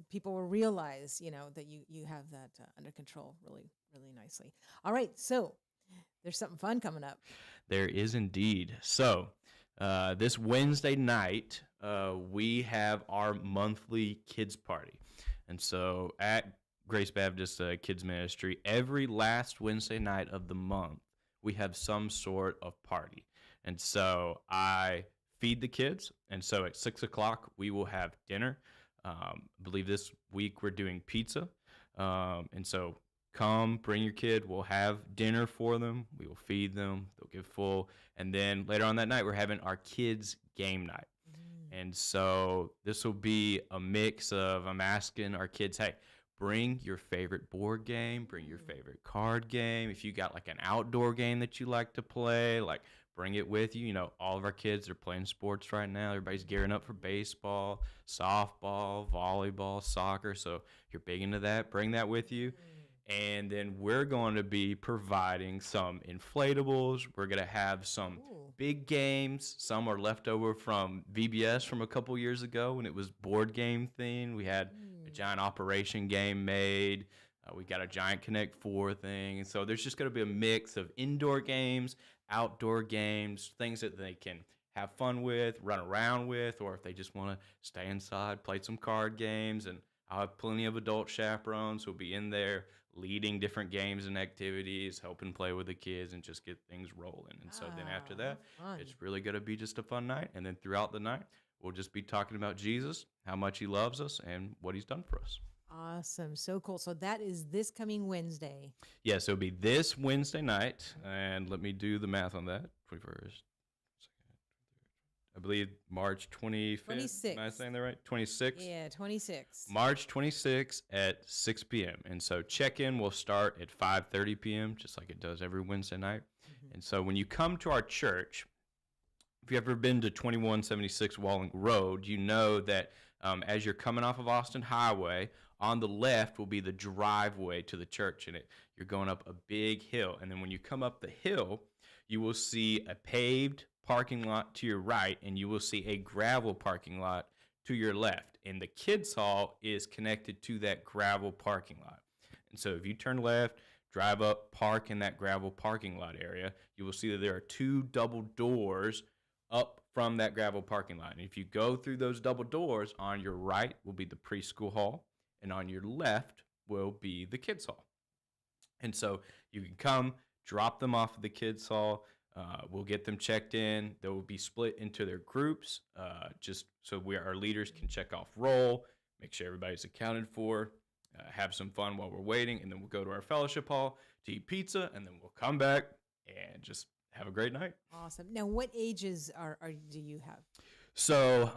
people will realize, that you have that under control really, really nicely. All right, so there's something fun coming up. There is indeed. So this Wednesday night, we have our monthly kids party. And so at Grace Baptist Kids Ministry, every last Wednesday night of the month, we have some sort of party. And so I feed the kids. And so at 6 o'clock, we will have dinner. I believe this week we're doing pizza. And so come, bring your kid. We'll have dinner for them. We will feed them. They'll get full. And then later on that night, we're having our kids' game night. And so this will be a mix of, I'm asking our kids, hey, bring your favorite board game, bring your favorite card game. If you got like an outdoor game that you like to play, like bring it with you. All of our kids are playing sports right now. Everybody's gearing up for baseball, softball, volleyball, soccer. So if you're big into that, bring that with you. And then we're going to be providing some inflatables. We're going to have some big games. Some are left over from VBS from a couple years ago when it was board game themed. We had a giant Operation game made. We got a giant Connect 4 thing. And so there's just going to be a mix of indoor games, outdoor games, things that they can have fun with, run around with, or if they just want to stay inside, play some card games. And I'll have plenty of adult chaperones who'll be in there leading different games and activities, helping play with the kids, and just get things rolling. And so then after that, it's really going to be just a fun night. And then throughout the night, we'll just be talking about Jesus, how much he loves us, and what he's done for us. Awesome. So cool. So that is this coming Wednesday. Yes, it'll be this Wednesday night. And let me do the math on that. 21st. I believe March 25th. 26th. Am I saying that right? 26th? Yeah, 26. March 26th at 6 p.m. And so check-in will start at 5:30 p.m., just like it does every Wednesday night. And so when you come to our church, if you've ever been to 2176 Walling Road, you know that as you're coming off of Austin Highway, on the left will be the driveway to the church. And you're going up a big hill. And then when you come up the hill, you will see a paved parking lot to your right, and you will see a gravel parking lot to your left. And the kids' hall is connected to that gravel parking lot. And so if you turn left, drive up, park in that gravel parking lot area, you will see that there are two double doors up from that gravel parking lot. And if you go through those double doors, on your right will be the preschool hall, and on your left will be the kids' hall. And so you can come, drop them off at the kids' hall. We'll get them checked in. They will be split into their groups, just so our leaders can check off roll, make sure everybody's accounted for, have some fun while we're waiting, and then we'll go to our fellowship hall to eat pizza, and then we'll come back and just have a great night. Awesome. Now, what ages do you have? So,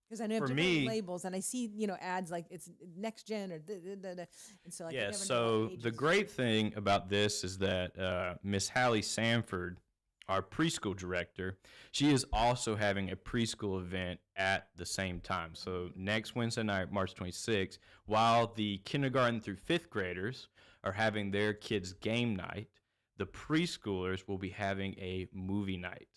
because I know you have for different me, labels, and I see ads like it's next gen or and so like I yeah. never know So what the ages. great thing about this is that Miss Hallie Sanford, our preschool director, she is also having a preschool event at the same time. So next Wednesday night, March 26th, while the kindergarten through fifth graders are having their kids' game night, the preschoolers will be having a movie night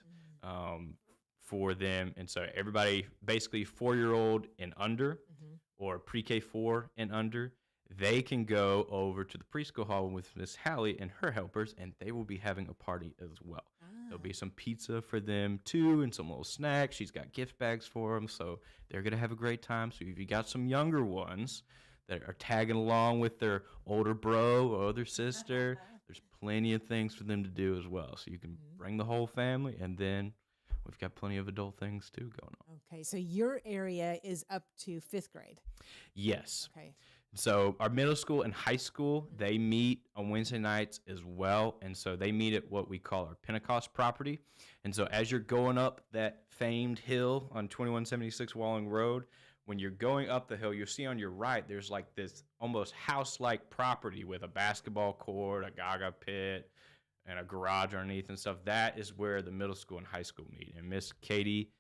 for them. And so everybody, basically 4-year-old and under, or pre-K 4 and under, they can go over to the preschool hall with Miss Hallie and her helpers, and they will be having a party as well. There'll be some pizza for them too, and some little snacks. She's got gift bags for them, so they're gonna have a great time. So if you got some younger ones that are tagging along with their older bro or other sister, there's plenty of things for them to do as well. So you can bring the whole family, and then we've got plenty of adult things too going on. Okay, so your area is up to 5th grade. Yes. Okay. So our middle school and high school, they meet on Wednesday nights as well. And so they meet at what we call our Pentecost property. And so as you're going up that famed hill on 2176 Walling Road, when you're going up the hill, you'll see on your right, there's like this almost house-like property with a basketball court, a gaga pit, and a garage underneath and stuff. That is where the middle school and high school meet. And Miss Katie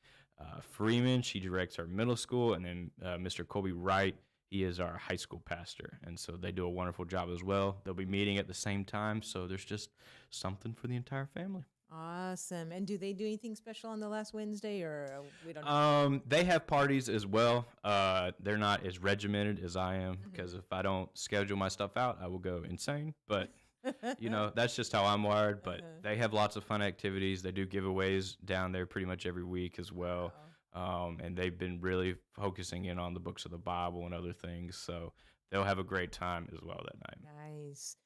Freeman, she directs our middle school. And then Mr. Colby Wright, he is our high school pastor, and so they do a wonderful job as well. They'll be meeting at the same time, so there's just something for the entire family. Awesome. And do they do anything special on the last Wednesday, or we don't know? They have parties as well. They're not as regimented as I am, because if I don't schedule my stuff out, I will go insane. But that's just how I'm wired. But they have lots of fun activities. They do giveaways down there pretty much every week as well. And they've been really focusing in on the books of the Bible and other things. So they'll have a great time as well that night. Nice.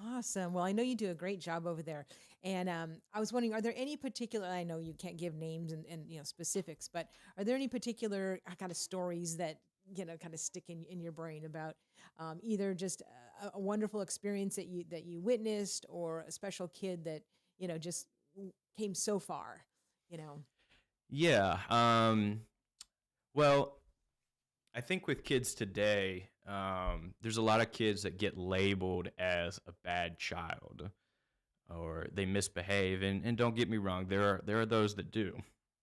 Awesome. Well, I know you do a great job over there. And I was wondering, are there any particular, I know you can't give names and specifics, but are there any particular kind of stories that, kind of stick in your brain about either just a wonderful experience that you witnessed, or a special kid that, just came so far, Yeah. Well, I think with kids today, there's a lot of kids that get labeled as a bad child, or they misbehave. And don't get me wrong, there are those that do.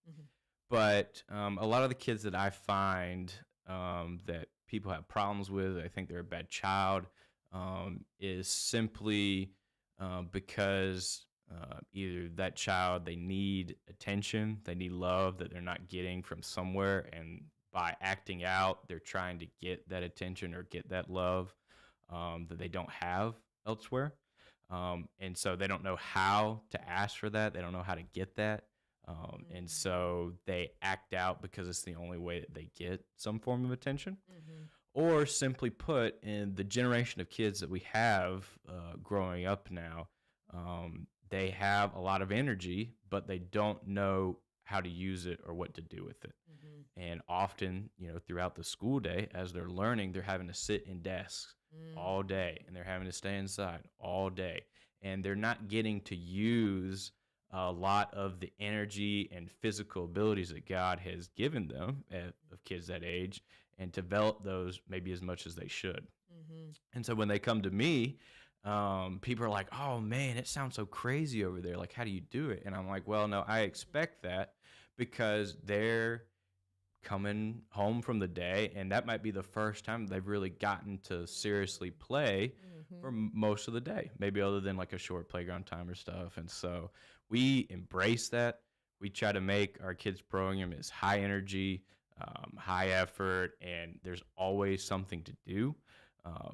Mm-hmm. But a lot of the kids that I find that people have problems with, I think they're a bad child, is simply because either that child, they need attention, they need love that they're not getting from somewhere, and by acting out, they're trying to get that attention or get that love that they don't have elsewhere. And so they don't know how to ask for that. They don't know how to get that. And so they act out because it's the only way that they get some form of attention. Mm-hmm. Or simply put, in the generation of kids that we have growing up now, they have a lot of energy, but they don't know how to use it or what to do with it. Mm-hmm. And often, throughout the school day, as they're learning, they're having to sit in desks all day, and they're having to stay inside all day. And they're not getting to use a lot of the energy and physical abilities that God has given them of kids that age, and develop those maybe as much as they should. Mm-hmm. And so when they come to me, people are like, oh man, it sounds so crazy over there. Like, how do you do it? And I'm like, well, no, I expect that because they're coming home from the day, and that might be the first time they've really gotten to seriously play for most of the day, maybe other than like a short playground time or stuff. And so we embrace that. We try to make our kids' program as high energy, high effort, and there's always something to do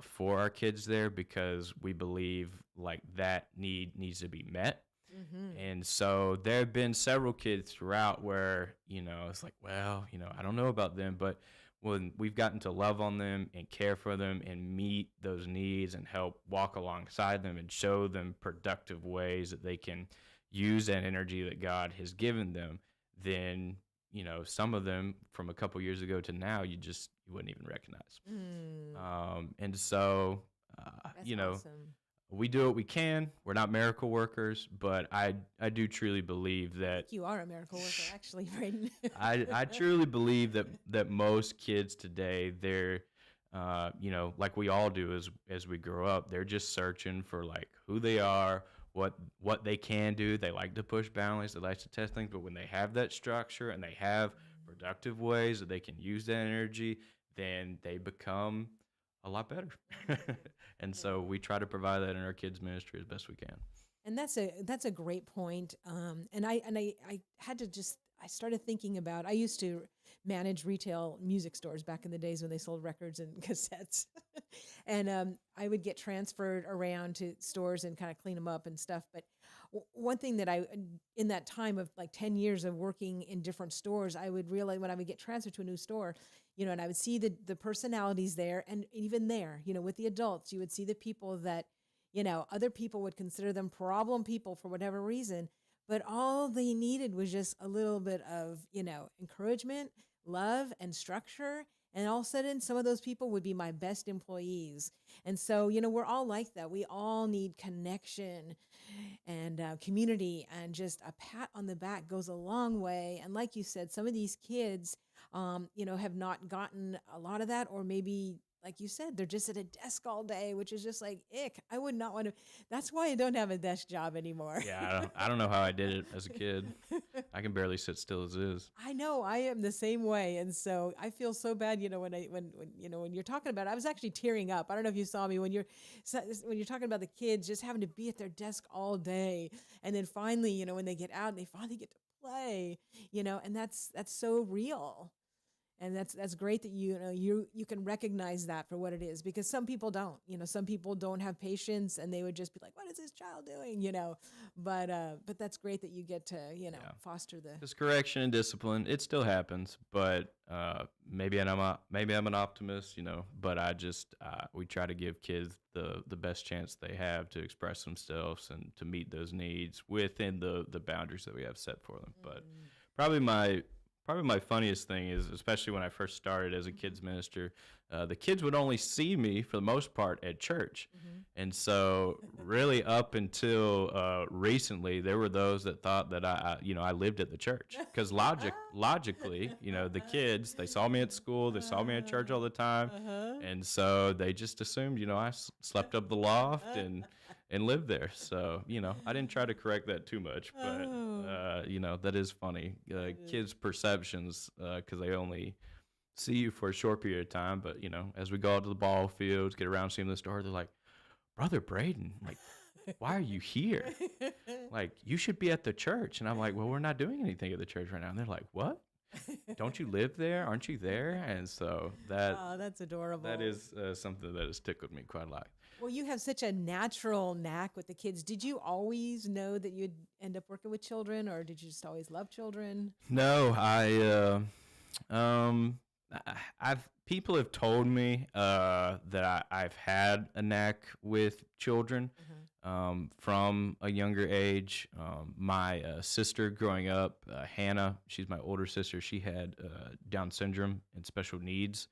for our kids there, because we believe like that needs to be met. Mm-hmm. And so there have been several kids throughout where, it's like, well, I don't know about them, but when we've gotten to love on them and care for them and meet those needs and help walk alongside them and show them productive ways that they can use that energy that God has given them, then, some of them from a couple years ago to now, you wouldn't even recognize. And so, That's awesome. we do what we can. We're not miracle workers, but I do truly believe that You are a miracle worker, actually, Braden. I truly believe that most kids today, they're like we all do as we grow up, they're just searching for like who they are, what they can do. They like to push boundaries, they like to test things, but when they have that structure and they have productive ways that they can use that energy, then they become a lot better. And so we try to provide that in our kids' ministry as best we can. And that's a great point. And I had to I started thinking about, I used to manage retail music stores back in the days when they sold records and cassettes. And I would get transferred around to stores and kind of clean them up and stuff. But one thing that in that time of like 10 years of working in different stores, I would realize when I would get transferred to a new store, and I would see the personalities there. And even there, with the adults, you would see the people that, other people would consider them problem people for whatever reason. but all they needed was just a little bit of, encouragement, love, and structure. And all of a sudden, some of those people would be my best employees. And so, we're all like that. We all need connection and community, and just a pat on the back goes a long way. And like you said, some of these kids, have not gotten a lot of that, or maybe, like you said, they're just at a desk all day, which is just like, ick. I would not want to. That's why I don't have a desk job anymore. Yeah, I don't know how I did it as a kid. I can barely sit still as is. I know I am the same way, and so I feel so bad. When you're talking about it, I was actually tearing up. I don't know if you saw me when you're talking about the kids just having to be at their desk all day, and then finally, when they get out and they finally get to play, and that's so real. And that's great that you can recognize that for what it is, because some people don't. Some people don't have patience, and they would just be like, "What is this child doing?" But that's great that you get to foster the. This correction and discipline, it still happens, but maybe I'm an optimist, but I just we try to give kids the best chance they have to express themselves and to meet those needs within the boundaries that we have set for them. But probably my funniest thing is, especially when I first started as a kids minister, the kids would only see me for the most part at church. And so really up until recently, there were those that thought that I lived at the church, because logically, the kids, they saw me at school, they saw me at church all the time. And so they just assumed, I slept up the loft and lived there. So, I didn't try to correct that too much, but, that is funny. Kids' perceptions, because they only see you for a short period of time. But, as we go out to the ball fields, get around seeing the store, they're like, "Brother Braden, like, why are you here? Like, you should be at the church." And I'm like, "Well, we're not doing anything at the church right now." And they're like, "What? Don't you live there? Aren't you there?" And so that's adorable. that is something that has tickled me quite a lot. Well, you have such a natural knack with the kids. Did you always know that you'd end up working with children, or did you just always love children? No, people have told me that I've had a knack with children from a younger age. My sister growing up, Hannah, she's my older sister. She had Down syndrome and special needs.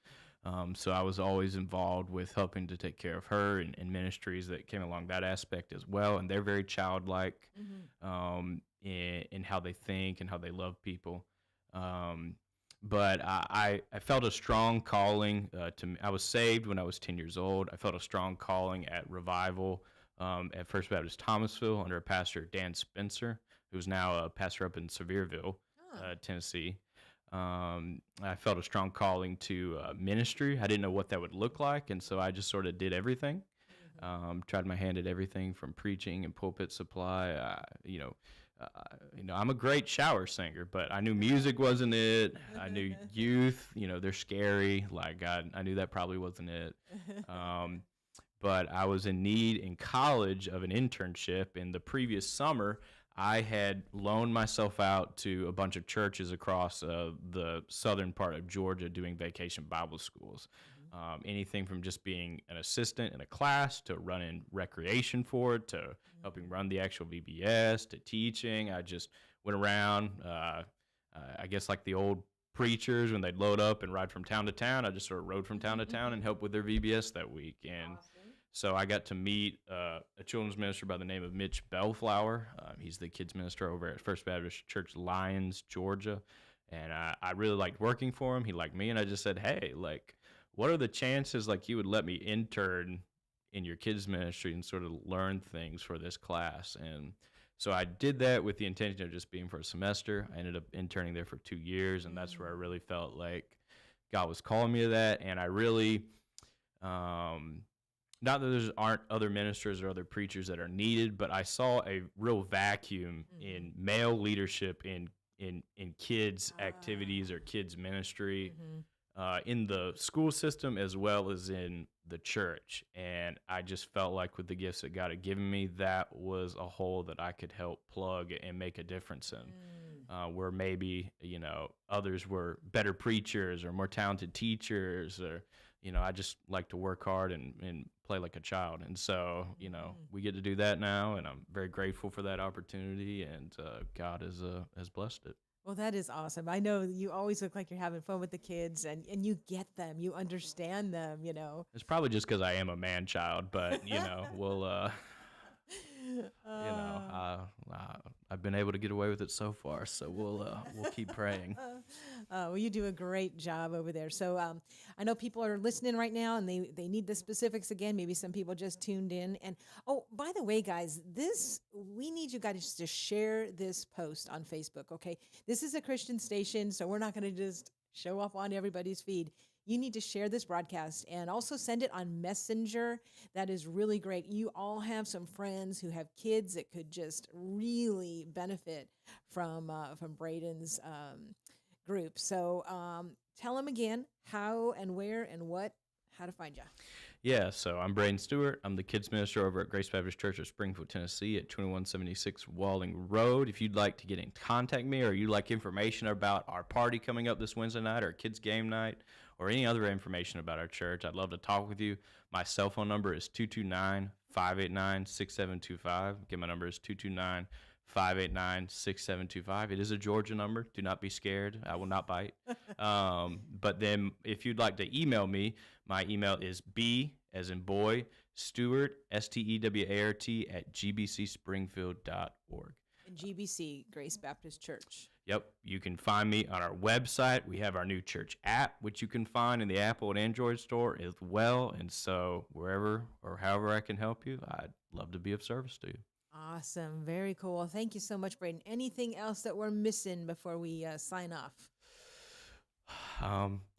So I was always involved with helping to take care of her and ministries that came along that aspect as well. And they're very childlike in how they think and how they love people. But I felt a strong calling I was saved when I was 10 years old. I felt a strong calling at revival at First Baptist Thomasville under a pastor, Dan Spencer, who's now a pastor up in Sevierville, Tennessee. I felt a strong calling to ministry. I didn't know what that would look like, and so I just sort of did everything. Tried my hand at everything from preaching and pulpit supply. I'm a great shower singer, but I knew music wasn't it. I knew youth, they're scary. Like I knew that probably wasn't it. But I was in need in college of an internship. In the previous summer, I had loaned myself out to a bunch of churches across the southern part of Georgia doing vacation Bible schools. Anything from just being an assistant in a class to running recreation for it to helping run the actual VBS to teaching. I just went around, I guess like the old preachers when they'd load up and ride from town to town. I just sort of rode from town to town and helped with their VBS that week. And so I got to meet a children's minister by the name of Mitch Bellflower. He's the kids minister over at First Baptist Church, Lyons, Georgia. And I really liked working for him. He liked me. And I just said, "Hey, like, what are the chances like you would let me intern in your kids ministry and sort of learn things for this class?" And so I did that with the intention of just being for a semester. I ended up interning there for 2 years, and that's where I really felt like God was calling me to that. And I really, not that there aren't other ministers or other preachers that are needed, but I saw a real vacuum in male leadership in kids activities or kids ministry. In the school system as well as in the church. And I just felt like with the gifts that God had given me, that was a hole that I could help plug and make a difference in. Where maybe, others were better preachers or more talented teachers or I just like to work hard and play like a child. And so, we get to do that now, and I'm very grateful for that opportunity, and God has blessed it. Well, that is awesome. I know you always look like you're having fun with the kids, and you get them, you understand them. It's probably just because I am a man child, but, we'll, I've been able to get away with it so far, so we'll keep praying. Well, you do a great job over there. So I know people are listening right now, and they need the specifics again. Maybe some people just tuned in. And oh, by the way, guys, we need you guys to share this post on Facebook. Okay, this is a Christian station, so we're not going to just show up on everybody's feed. You need to share this broadcast and also send it on Messenger. That is really great. You all have some friends who have kids that could just really benefit from Braden's group. So tell them again how and where and how to find you. Yeah, so I'm Braden Stewart. I'm the kids minister over at Grace Baptist Church of Springfield, Tennessee at 2176 Walling Road. If you'd like to get in contact me, or you'd like information about our party coming up this Wednesday night, or kids game night, or any other information about our church, I'd love to talk with you. My cell phone number is 229-589-6725. Again, my number is 229-589-6725. It is a Georgia number. Do not be scared. I will not bite. But then if you'd like to email me, my email is B as in boy, Stewart, Stewart @gbcspringfield.org. And GBC, Grace Baptist Church. Yep, you can find me on our website. We have our new church app, which you can find in the Apple and Android store as well. And so wherever or however I can help you, I'd love to be of service to you. Awesome. Very cool. Thank you so much, Braden. Anything else that we're missing before we sign off?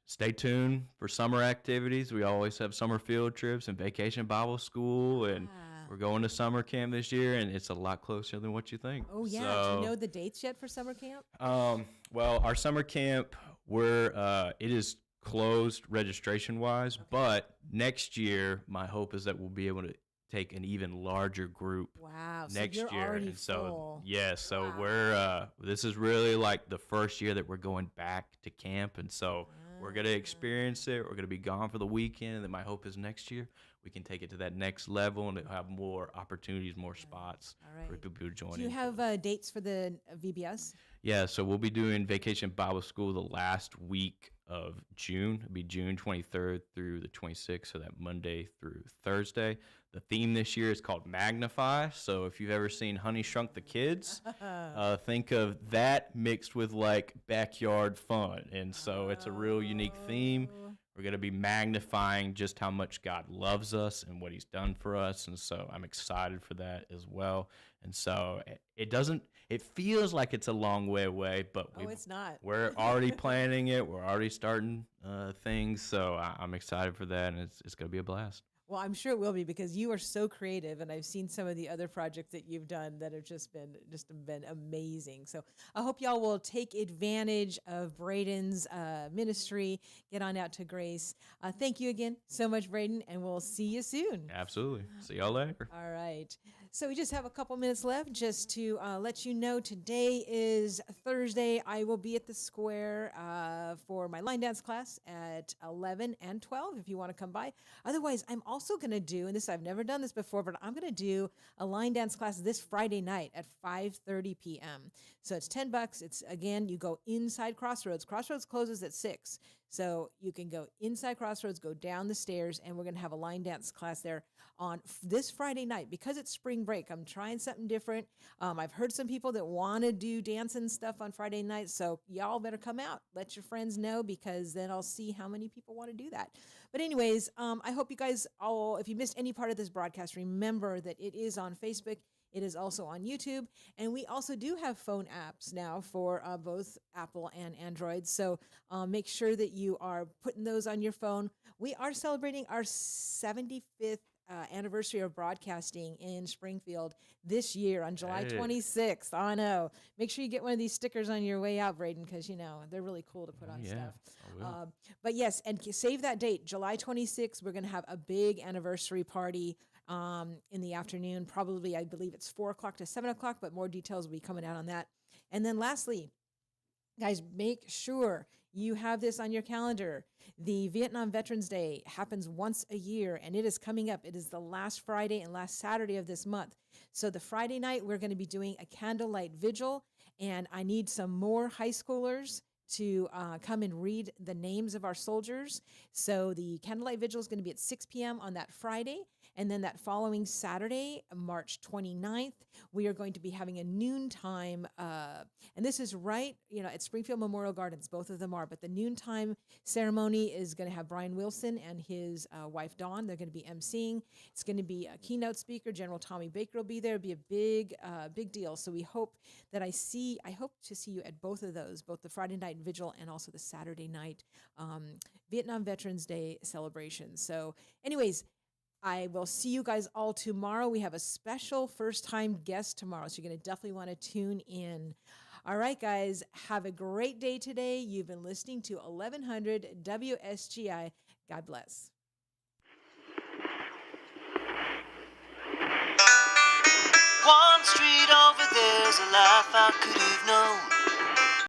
Stay tuned for summer activities. We always have summer field trips and vacation Bible school, and we're going to summer camp this year, and it's a lot closer than what you think. Oh, yeah. So, do you know the dates yet for summer camp? Well, our summer camp, it is closed registration-wise, but next year, my hope is that we'll be able to take an even larger group. Wow. Next so you're year. already And so, full. yes, so Wow. we're this is really like the first year that we're going back to camp, and so we're going to experience it. We're going to be gone for the weekend, and then my hope is next year we can take it to that next level and have more opportunities, more spots All right. for people to join. Do you have dates for the VBS? Yeah, so we'll be doing Vacation Bible School the last week of June. It'll be June 23rd through the 26th, so that Monday through Thursday. The theme this year is called Magnify. So if you've ever seen Honey Shrunk the Kids, think of that mixed with like backyard fun. And so it's a real unique theme. We're going to be magnifying just how much God loves us and what he's done for us. And so I'm excited for that as well. And so it feels like it's a long way away, but it's not. we're already planning it. We're already starting things. So I'm excited for that, and it's going to be a blast. Well, I'm sure it will be because you are so creative, and I've seen some of the other projects that you've done that have just been amazing. So I hope y'all will take advantage of Braden's ministry. Get on out to Grace. Thank you again so much, Braden, and we'll see you soon. Absolutely. See y'all later. All right. So we just have a couple minutes left just to let you know today is Thursday. I will be at the square for my line dance class at 11 and 12 if you want to come by. Otherwise, I'm also going to do, and I've never done this before, but I'm going to do a line dance class this Friday night at 5:30 p.m. So it's $10. It's, again, you go inside Crossroads. Crossroads closes at 6. So you can go inside Crossroads, go down the stairs, and we're going to have a line dance class there on this Friday night. Because it's spring break, I'm trying something different. I've heard some people that want to do dancing stuff on Friday night, so y'all better come out. Let your friends know, because then I'll see how many people want to do that. But anyways, I hope you guys all, if you missed any part of this broadcast, remember that it is on Facebook. It is also on YouTube, and we also do have phone apps now for both Apple and Android. So make sure that you are putting those on your phone. We are celebrating our 75th anniversary of broadcasting in Springfield this year on July 26th. I know. Make sure you get one of these stickers on your way out, Braden, because, they're really cool to put on stuff. I will. But yes, and save that date, July 26th. We're going to have a big anniversary party in the afternoon. Probably, I believe it's 4 o'clock to 7 o'clock, but more details will be coming out on that. And then lastly, guys, make sure you have this on your calendar. The Vietnam Veterans Day happens once a year, and it is coming up. It is the last Friday and last Saturday of this month. So the Friday night, we're going to be doing a candlelight vigil, and I need some more high schoolers to come and read the names of our soldiers. So the candlelight vigil is going to be at 6 p.m. on that Friday. And then that following Saturday, March 29th, we are going to be having a noontime, and this is right, at Springfield Memorial Gardens, both of them are, but the noontime ceremony is going to have Brian Wilson and his wife Dawn. They're going to be emceeing. It's going to be a keynote speaker. General Tommy Baker will be there. It'll be a big deal. So we hope that I hope to see you at both of those, both the Friday night vigil and also the Saturday night Vietnam Veterans Day celebration. So anyways, I will see you guys all tomorrow. We have a special first-time guest tomorrow, so you're going to definitely want to tune in. All right, guys, have a great day today. You've been listening to 1100 WSGI. God bless. One street over, there's a life I could have known.